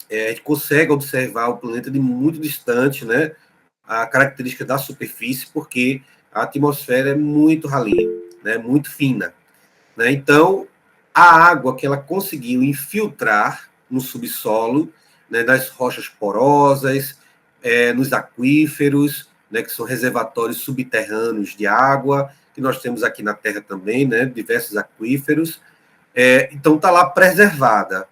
gente consegue observar o planeta de muito distante, né, a característica da superfície, porque a atmosfera é muito ralinha, né, muito fina. Né? Então, a água que ela conseguiu infiltrar no subsolo, né, nas rochas porosas, nos aquíferos, né, que são reservatórios subterrâneos de água, que nós temos aqui na Terra também, né, diversos aquíferos. Então, está lá preservada.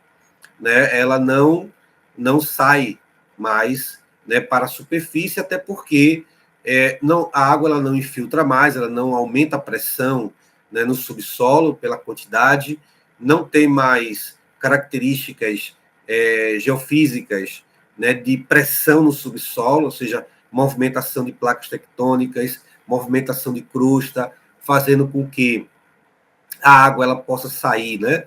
Né? Ela não sai mais, né, para a superfície, até porque a água ela não infiltra mais, ela não aumenta a pressão, né, no subsolo pela quantidade, não tem mais características geofísicas, né, de pressão no subsolo, ou seja, movimentação de placas tectônicas, movimentação de crosta, fazendo com que a água ela possa sair, né,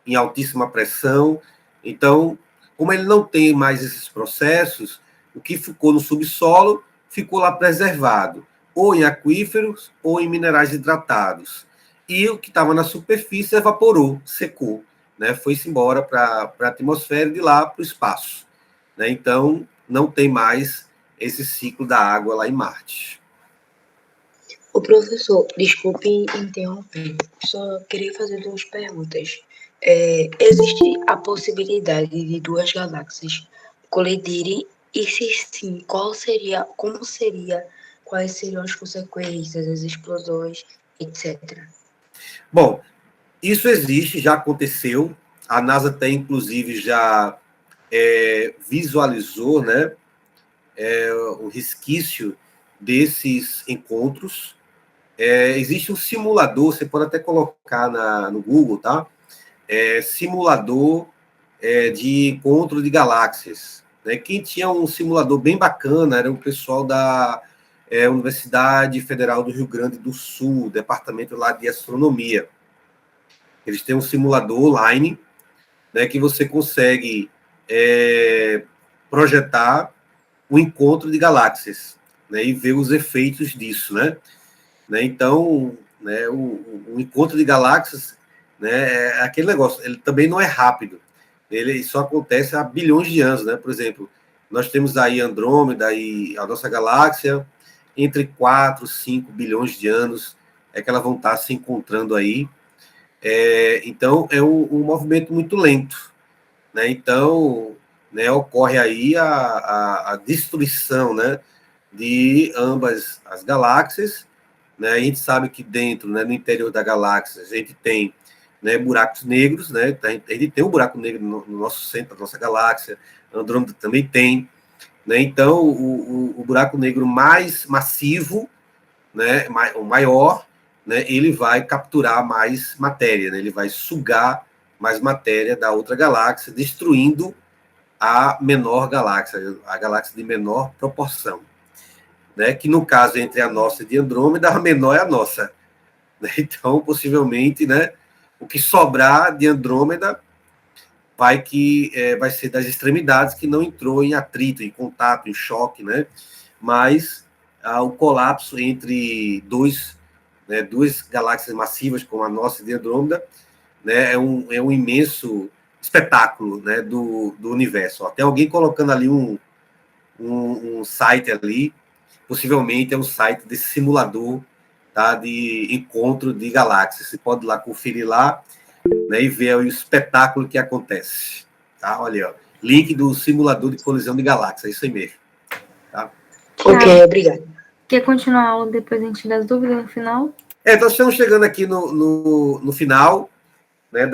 em altíssima pressão. Então, como ele não tem mais esses processos, o que ficou no subsolo ficou lá preservado, ou em aquíferos ou em minerais hidratados. E o que estava na superfície evaporou, secou, né? Foi-se embora para a atmosfera e de lá para o espaço. Né? Então, não tem mais esse ciclo da água lá em Marte. O professor, desculpe interromper, só queria fazer duas perguntas. Existe a possibilidade de duas galáxias colidirem? E se sim, quais seriam as consequências, as explosões, etc. Bom, isso existe, já aconteceu. A NASA tem, inclusive, já visualizou, né, o resquício desses encontros. Existe um simulador, você pode até colocar no Google, tá? Simulador de encontro de galáxias. Né? Quem tinha um simulador bem bacana era o pessoal da Universidade Federal do Rio Grande do Sul, departamento lá de astronomia. Eles têm um simulador online, né, que você consegue projetar o encontro de galáxias, né, e ver os efeitos disso, né? Então, né, o encontro de galáxias, né, é aquele negócio, ele também não é rápido, ele só acontece há bilhões de anos, né? Por exemplo, nós temos aí Andrômeda e a nossa galáxia, entre 4 e 5 bilhões de anos é que elas vão estar se encontrando aí. Então, é um movimento muito lento, né? Então, né, ocorre aí a destruição, né, de ambas as galáxias, né? A gente sabe que dentro, né, no interior da galáxia, a gente tem, né, buracos negros, né? A gente tem um buraco negro no nosso centro da nossa galáxia, Andrômeda também tem, né? Então, o buraco negro mais massivo, né, o maior, né, ele vai capturar mais matéria, né? Ele vai sugar mais matéria da outra galáxia, destruindo a menor galáxia, a galáxia de menor proporção, né? Que no caso entre a nossa e de Andrômeda, a menor é a nossa, né? Então, possivelmente, né, o que sobrar de Andrômeda vai ser das extremidades que não entrou em atrito, em contato, em choque, né? Mas o colapso entre duas galáxias massivas como a nossa e de Andrômeda, né, é um imenso espetáculo, né, do universo. Ó, tem alguém colocando ali um site ali, possivelmente é um site desse simulador, tá, de encontro de galáxias. Você pode ir lá conferir lá, né, e ver o espetáculo que acontece. Tá? Olha, ó, link do simulador de colisão de galáxias, é isso aí mesmo. Tá? Ok, obrigado. Quer continuar a aula depois a gente tira as dúvidas no final? Então estamos chegando aqui no final, né,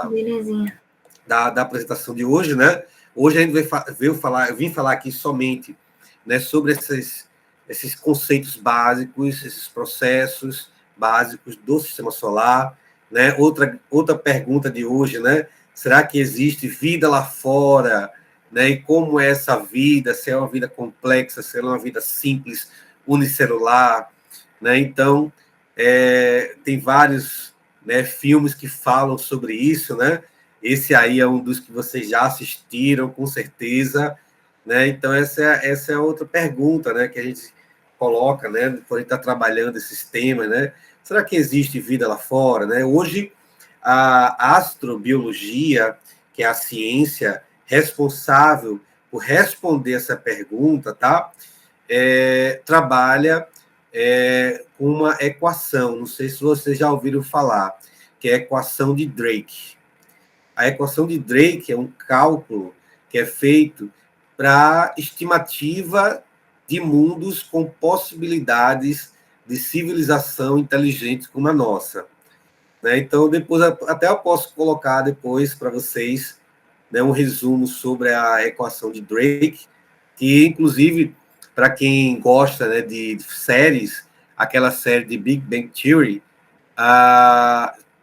Belezinha. da apresentação de hoje, né? Hoje a gente eu vim falar aqui somente, né, sobre esses conceitos básicos, esses processos básicos do sistema solar, né? Outra pergunta de hoje, né? Será que existe vida lá fora, né? E como é essa vida? Se é uma vida complexa, se é uma vida simples, unicelular, né? Então, tem vários, né, filmes que falam sobre isso, né? Esse aí é um dos que vocês já assistiram, com certeza, né? Então, essa é outra pergunta, né, que a gente coloca, né, quando a gente está trabalhando esses temas, né? Será que existe vida lá fora, né? Hoje, a astrobiologia, que é a ciência responsável por responder essa pergunta, tá? Trabalha com uma equação, não sei se vocês já ouviram falar, que é a equação de Drake. A equação de Drake é um cálculo que é feito para estimativa de mundos com possibilidades de civilização inteligente como a nossa, né? Então, depois, até eu posso colocar depois para vocês, né, um resumo sobre a equação de Drake, que, inclusive, para quem gosta, né, de séries, aquela série de Big Bang Theory,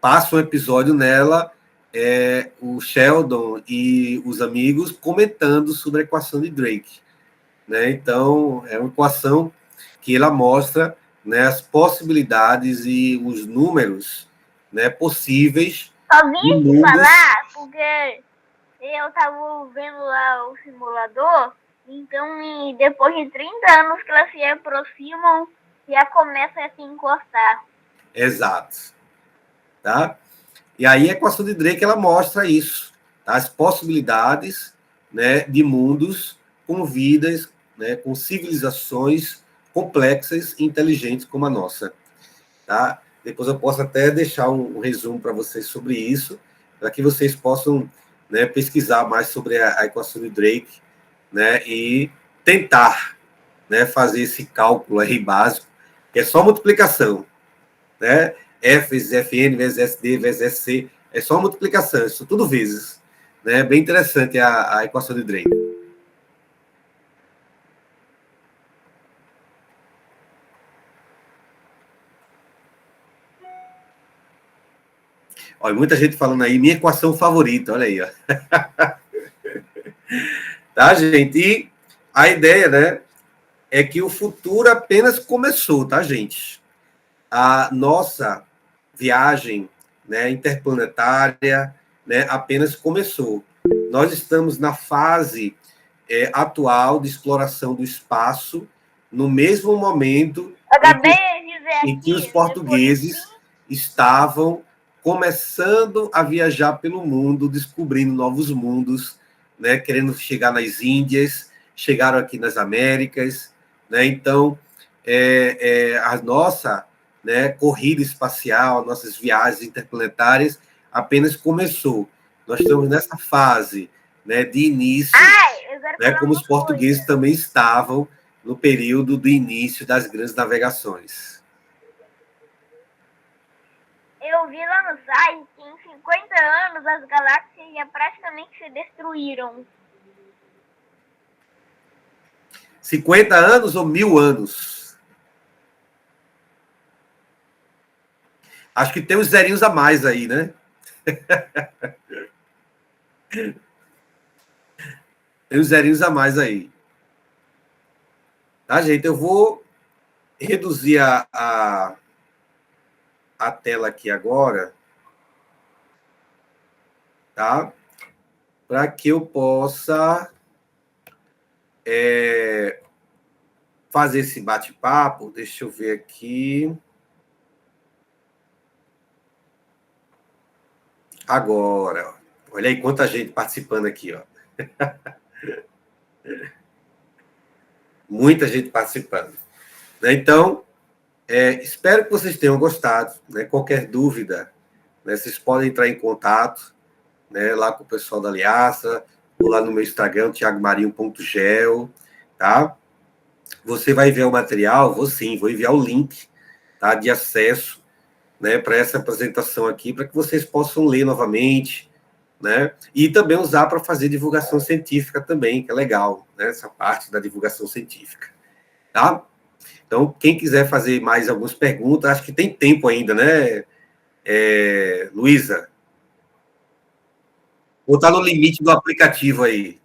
passa um episódio nela, o Sheldon e os amigos comentando sobre a equação de Drake, né? Então, é uma equação que ela mostra, né, as possibilidades e os números, né, possíveis. Só vim falar porque eu estava vendo lá o simulador, então depois de 30 anos que elas se aproximam, já começam a se encostar. Exato. Tá? E aí a equação de Drake ela mostra isso, tá? As possibilidades, né, de mundos com vidas, né, com civilizações complexas e inteligentes como a nossa. Tá? Depois eu posso até deixar um resumo para vocês sobre isso, para que vocês possam, né, pesquisar mais sobre a equação de Drake, né, e tentar, né, fazer esse cálculo aí básico, que é só multiplicação, né? F vezes Fn vezes SD vezes SC, é só multiplicação, isso tudo vezes, né? Bem interessante a equação de Drake. Olha, muita gente falando aí, minha equação favorita, olha aí, ó. Tá, gente? E a ideia, né, é que o futuro apenas começou, tá, gente? A nossa viagem, né, interplanetária, né, apenas começou. Nós estamos na fase atual de exploração do espaço, no mesmo momento em que os portugueses estavam começando a viajar pelo mundo, descobrindo novos mundos, né, querendo chegar nas Índias, chegaram aqui nas Américas, né? Então, a nossa, né, corrida espacial, nossas viagens interplanetárias apenas começou. Nós estamos nessa fase, né, de início, Eu quero né, falar como os uma portugueses coisa. também estavam no período do início das grandes navegações. Eu vi lá no site que em 50 anos as galáxias já praticamente se destruíram. 50 anos ou 1000 anos? Acho que tem uns zerinhos a mais aí, né? Tem uns zerinhos a mais aí. Tá, gente? Eu vou reduzir a tela aqui agora, tá? Para que eu possa fazer esse bate-papo. Deixa eu ver aqui. Agora, olha aí quanta gente participando aqui, ó. Muita gente participando. Né? Então, espero que vocês tenham gostado. Né? Qualquer dúvida, né, vocês podem entrar em contato, né, lá com o pessoal da Aliança, ou lá no meu Instagram, thiagomarinho.gel, tá? Você vai enviar o material? Vou sim, vou enviar o link, tá, de acesso, né, para essa apresentação aqui, para que vocês possam ler novamente, né, e também usar para fazer divulgação científica também, que é legal, né, essa parte da divulgação científica, tá? Então, quem quiser fazer mais algumas perguntas, acho que tem tempo ainda, né, Luísa? Ou está no limite do aplicativo aí?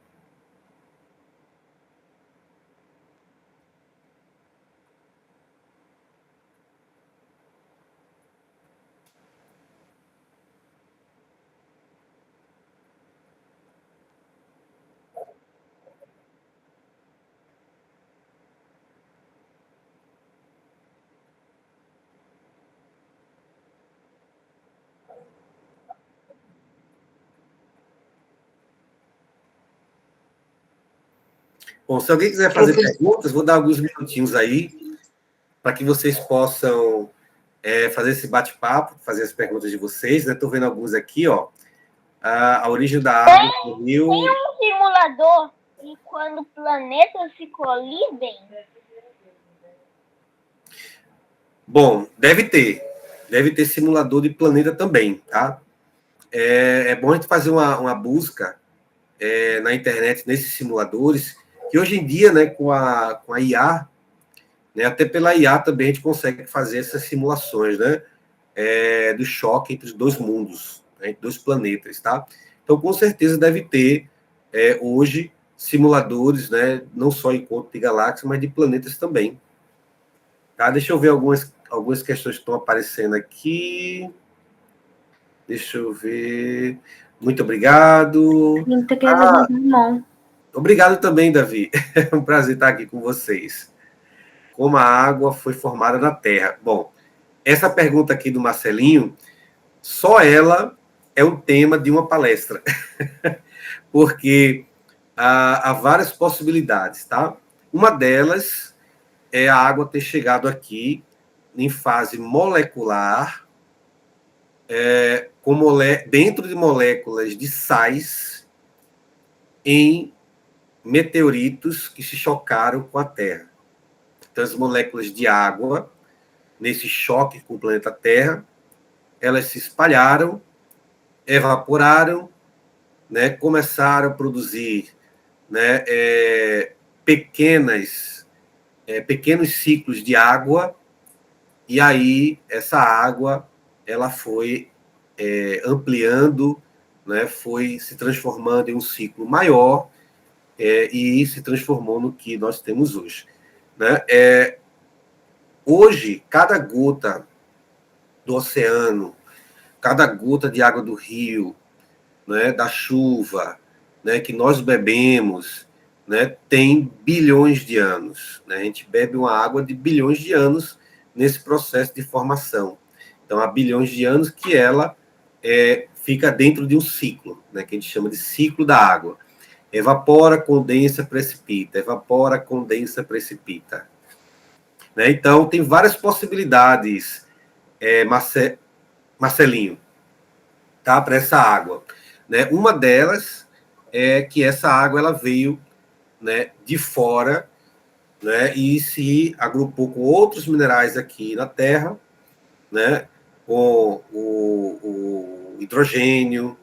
Bom, se alguém quiser fazer perguntas, vou dar alguns minutinhos aí para que vocês possam fazer esse bate-papo, fazer as perguntas de vocês. Estou vendo alguns aqui, ó. A origem da água do rio. Tem um simulador de quando planetas se colidem? Bom, deve ter. Deve ter simulador de planeta também, tá? É bom a gente fazer uma busca na internet nesses simuladores, que hoje em dia, né, com a IA, né, até pela IA também a gente consegue fazer essas simulações, né, do choque entre os dois mundos, né, entre dois planetas, tá? Então, com certeza deve ter hoje simuladores, né, não só encontro de galáxias, mas de planetas também. Tá? Deixa eu ver algumas questões que estão aparecendo aqui. Deixa eu ver. Muito obrigado. Obrigado também, Davi. É um prazer estar aqui com vocês. Como a água foi formada na Terra? Bom, essa pergunta aqui do Marcelinho, só ela é um tema de uma palestra. Porque há várias possibilidades, tá? Uma delas é a água ter chegado aqui em fase molecular, dentro de moléculas de sais em meteoritos que se chocaram com a Terra. Então, as moléculas de água, nesse choque com o planeta Terra, elas se espalharam, evaporaram, né, começaram a produzir, né, pequenos ciclos de água, e aí essa água ela foi ampliando, né, foi se transformando em um ciclo maior, e se transformou no que nós temos hoje. Né? Hoje, cada gota do oceano, cada gota de água do rio, né, da chuva, né, que nós bebemos, né, tem bilhões de anos. Né? A gente bebe uma água de bilhões de anos nesse processo de formação. Então, há bilhões de anos que ela fica dentro de um ciclo, né, que a gente chama de ciclo da água. Evapora, condensa, precipita. Evapora, condensa, precipita. né? Então, tem várias possibilidades, Marcelinho, tá, para essa água, né? Uma delas é que essa água ela veio, né, de fora, né, e se agrupou com outros minerais aqui na Terra, né, com o hidrogênio,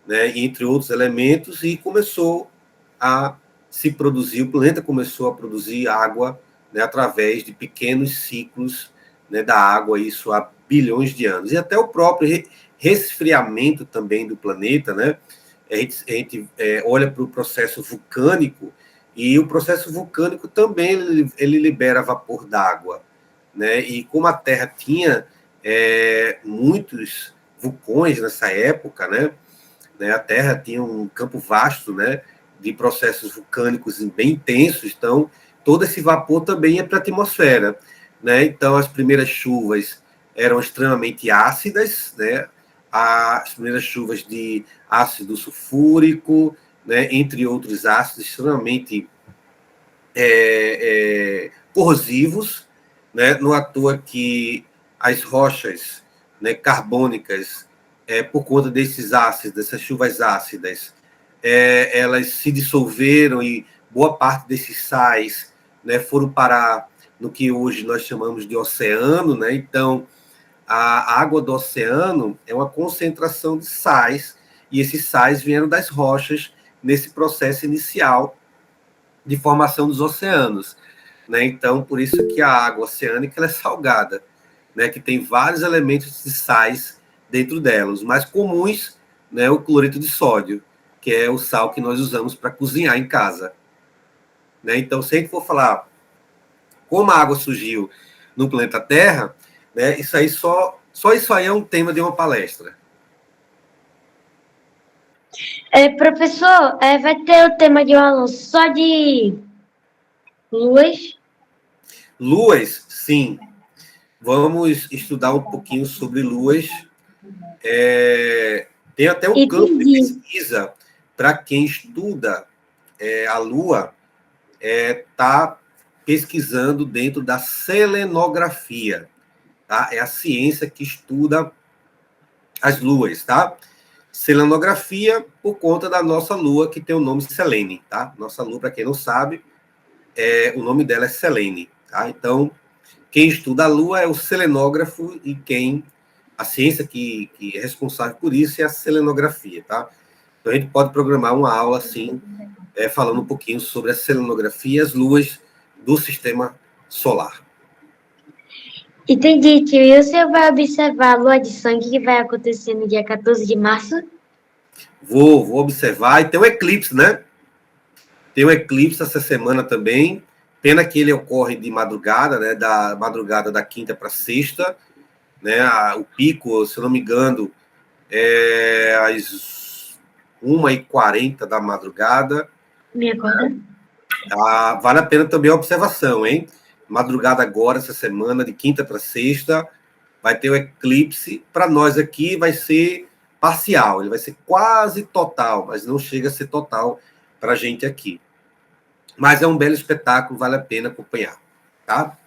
né, entre outros elementos, e começou a se produzir, o planeta começou a produzir água, né, através de pequenos ciclos, né, da água, isso há bilhões de anos. E até o próprio resfriamento também do planeta, né, a gente olha para o processo vulcânico, e o processo vulcânico também ele libera vapor d'água, né? E como a Terra tinha muitos vulcões nessa época, né? A Terra tinha um campo vasto, né, de processos vulcânicos bem intensos, então todo esse vapor também ia para a atmosfera, né? Então as primeiras chuvas eram extremamente ácidas, né? As primeiras chuvas de ácido sulfúrico, né, entre outros ácidos extremamente corrosivos, né? Não à toa que as rochas, né, carbônicas, por conta desses ácidos, dessas chuvas ácidas, elas se dissolveram e boa parte desses sais, né, foram parar no que hoje nós chamamos de oceano, né? Então, a água do oceano é uma concentração de sais, e esses sais vieram das rochas nesse processo inicial de formação dos oceanos, né? Então, por isso que a água oceânica ela é salgada, né? Que tem vários elementos de sais dentro dela. Os mais comuns, né? O cloreto de sódio, que é o sal que nós usamos para cozinhar em casa, né? Então, se a gente for falar como a água surgiu no planeta Terra, né? Isso aí só isso aí é um tema de uma palestra. Professor, vai ter o tema de uma aula só de luas? Luas, sim. Vamos estudar um pouquinho sobre luas. Tem até um campo de Entendi. pesquisa para quem estuda a Lua, está pesquisando dentro da selenografia, tá? É a ciência que estuda as luas, tá? Selenografia por conta da nossa Lua, que tem o nome Selene, tá? Nossa Lua, para quem não sabe, o nome dela é Selene, tá? Então, quem estuda a Lua é o selenógrafo, e a ciência que é responsável por isso é a selenografia, tá? Então, a gente pode programar uma aula, assim, falando um pouquinho sobre a selenografia e as luas do sistema solar. Entendi, tio. E o senhor vai observar a lua de sangue que vai acontecer no dia 14 de março? Vou observar. E tem um eclipse, né? Tem um eclipse essa semana também. Pena que ele ocorre de madrugada, né? Da madrugada da quinta para sexta, né? O pico, se eu não me engano, é às 1h40 da madrugada. Me acorda? Vale a pena também a observação, hein? Madrugada agora, essa semana, de quinta para sexta, vai ter o eclipse. Para nós aqui vai ser parcial, ele vai ser quase total, mas não chega a ser total para a gente aqui. Mas é um belo espetáculo, vale a pena acompanhar, tá?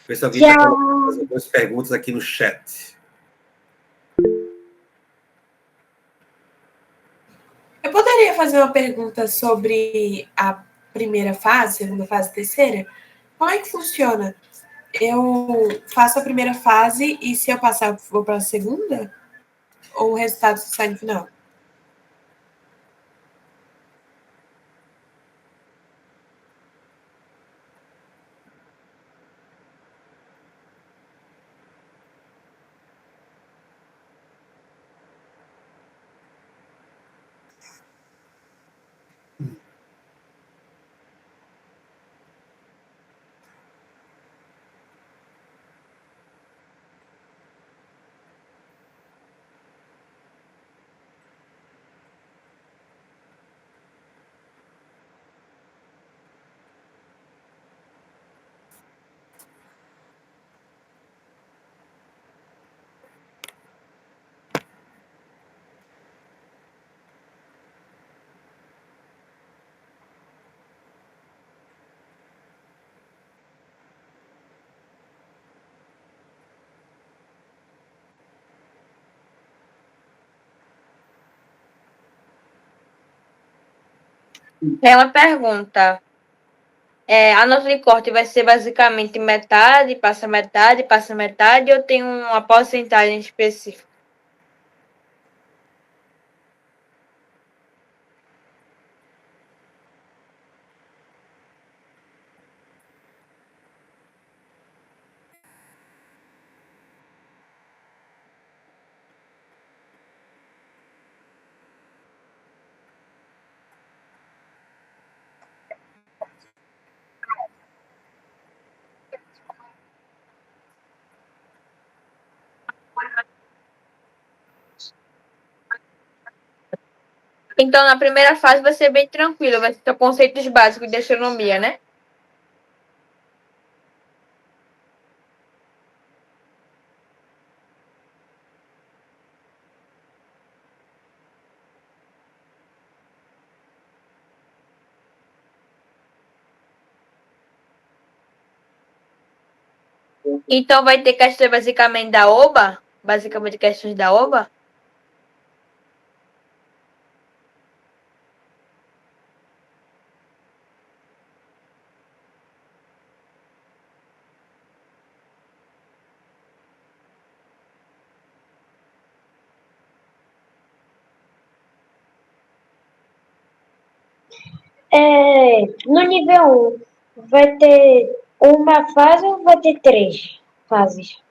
Ver se alguém está colocando algumas perguntas aqui no chat. Eu poderia fazer uma pergunta sobre a primeira fase, segunda fase, terceira? Como é que funciona? Eu faço a primeira fase e se eu passar, eu vou para a segunda? Ou o resultado sai no final? É uma pergunta. A nota de corte vai ser basicamente metade, passa metade, ou tem uma porcentagem específica? Então, na primeira fase vai ser bem tranquilo, vai ser conceitos básicos de astronomia, né? Então vai ter questões basicamente da OBA? Basicamente questões da OBA? No nível 1, vai ter uma fase ou vai ter 3 fases?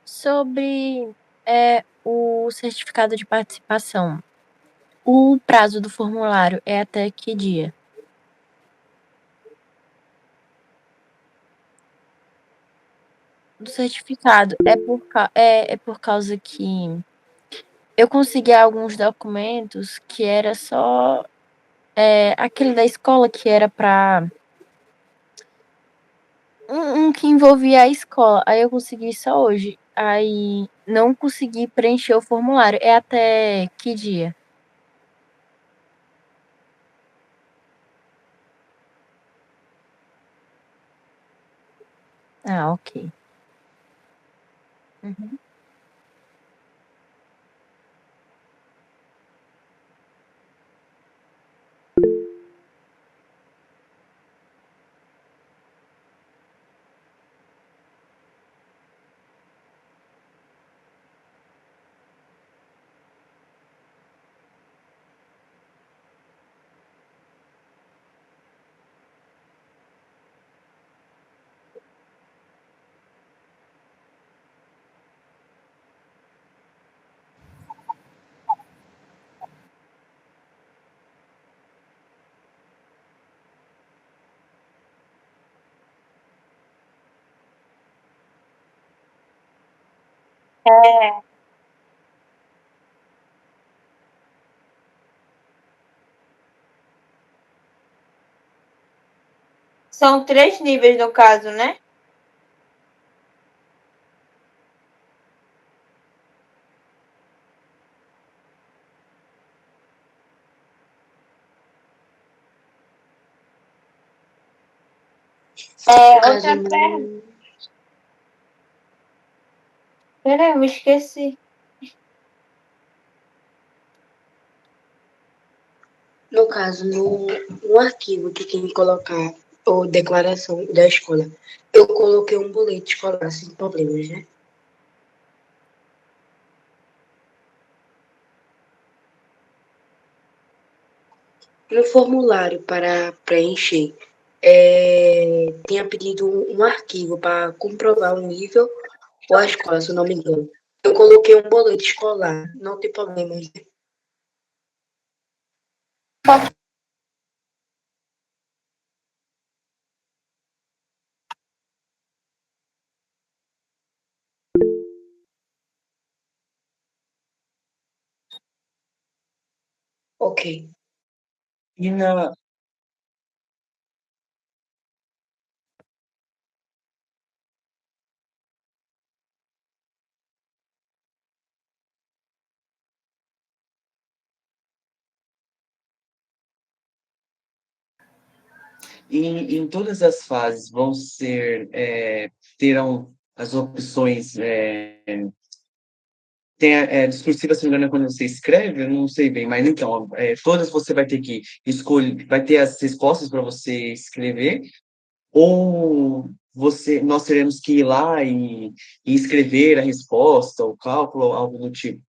Sobre o certificado de participação, o prazo do formulário é até que dia? Do certificado é por causa que eu consegui alguns documentos que era só aquele da escola que era para um que envolvia a escola. Aí eu consegui só hoje. Aí não consegui preencher o formulário. É até que dia? Ah, ok. Uhum. São 3 níveis no caso, né? Caso Outra pergunta. Peraí, eu me esqueci. no caso, no arquivo que tem que colocar, ou declaração da escola, eu coloquei um boleto escolar sem problemas, né? No formulário para preencher, tinha pedido um arquivo para comprovar o nível ou a escola, se eu não me engano. Eu coloquei um boleto escolar, não tem problema. Ok. E na, em todas as fases vão terão as opções, tem discursiva, se não me engano, é quando você escreve, eu não sei bem, mas então, todas você vai ter que escolher, vai ter as respostas para você escrever, ou nós teremos que ir lá e escrever a resposta, o cálculo, algo do tipo.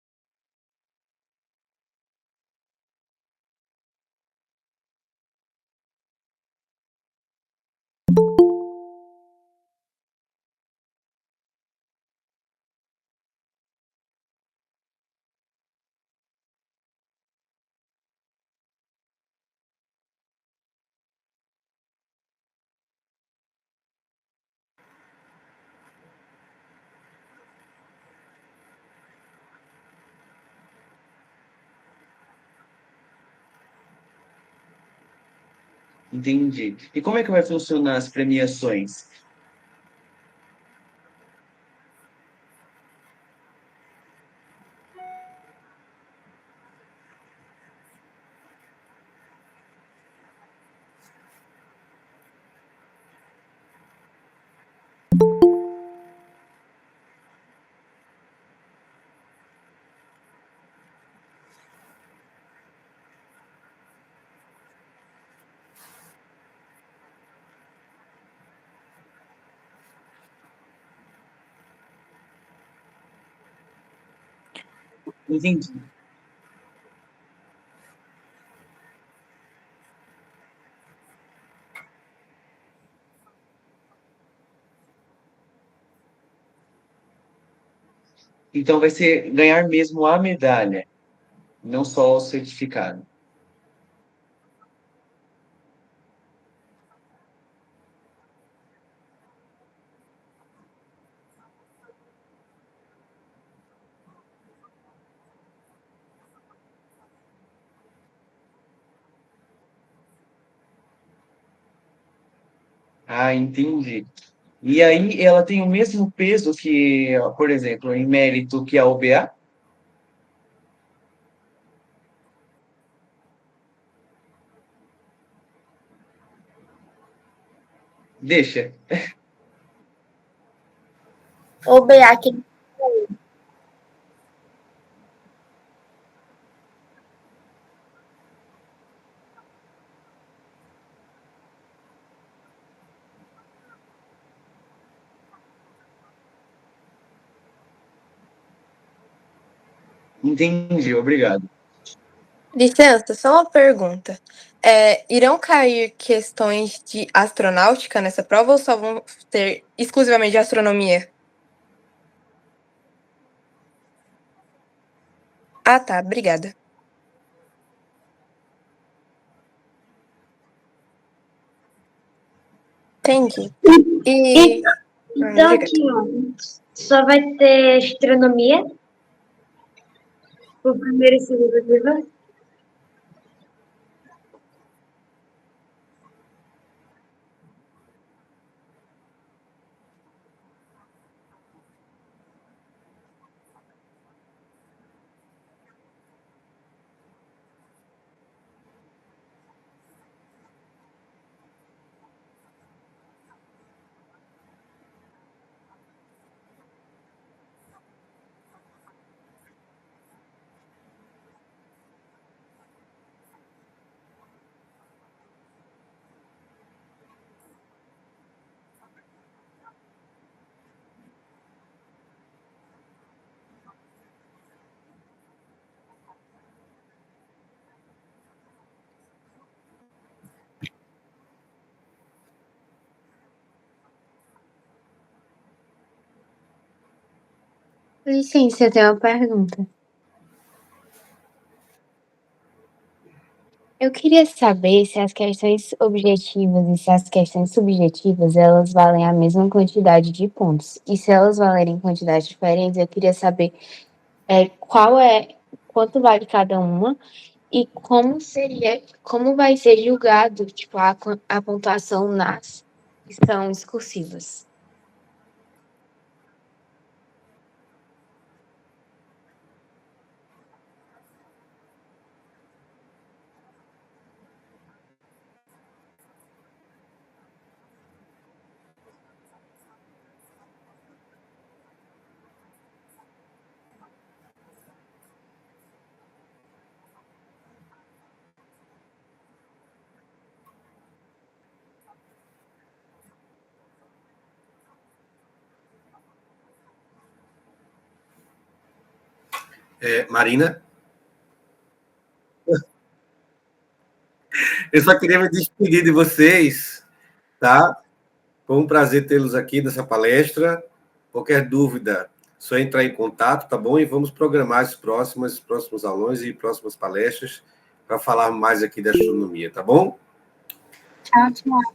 Entendi. E como é que vai funcionar as premiações? Entendi. Então vai ser ganhar mesmo a medalha, não só o certificado. Ah, entendi. E aí ela tem o mesmo peso que, por exemplo, em mérito que a OBA? Deixa. O BA que Entendi, obrigado. Licença, só uma pergunta. Irão cair questões de astronáutica nessa prova ou só vão ter exclusivamente de astronomia? Ah, tá. Obrigada. Entendi. E... Então, obrigada. aqui, ó, só vai ter astronomia por primeiro e segundo nível. Licença, eu tenho uma pergunta. Eu queria saber se as questões objetivas e se as questões subjetivas, elas valem a mesma quantidade de pontos. E se elas valerem quantidades diferentes, eu queria saber quanto vale cada uma E como vai ser julgado, tipo, a pontuação nas que são excursivas? Marina? Eu só queria me despedir de vocês, tá? Foi um prazer tê-los aqui nessa palestra. Qualquer dúvida, só entrar em contato, tá bom? E vamos programar os próximos aulões e próximas palestras para falar mais aqui da astronomia, tá bom? Tchau, tchau.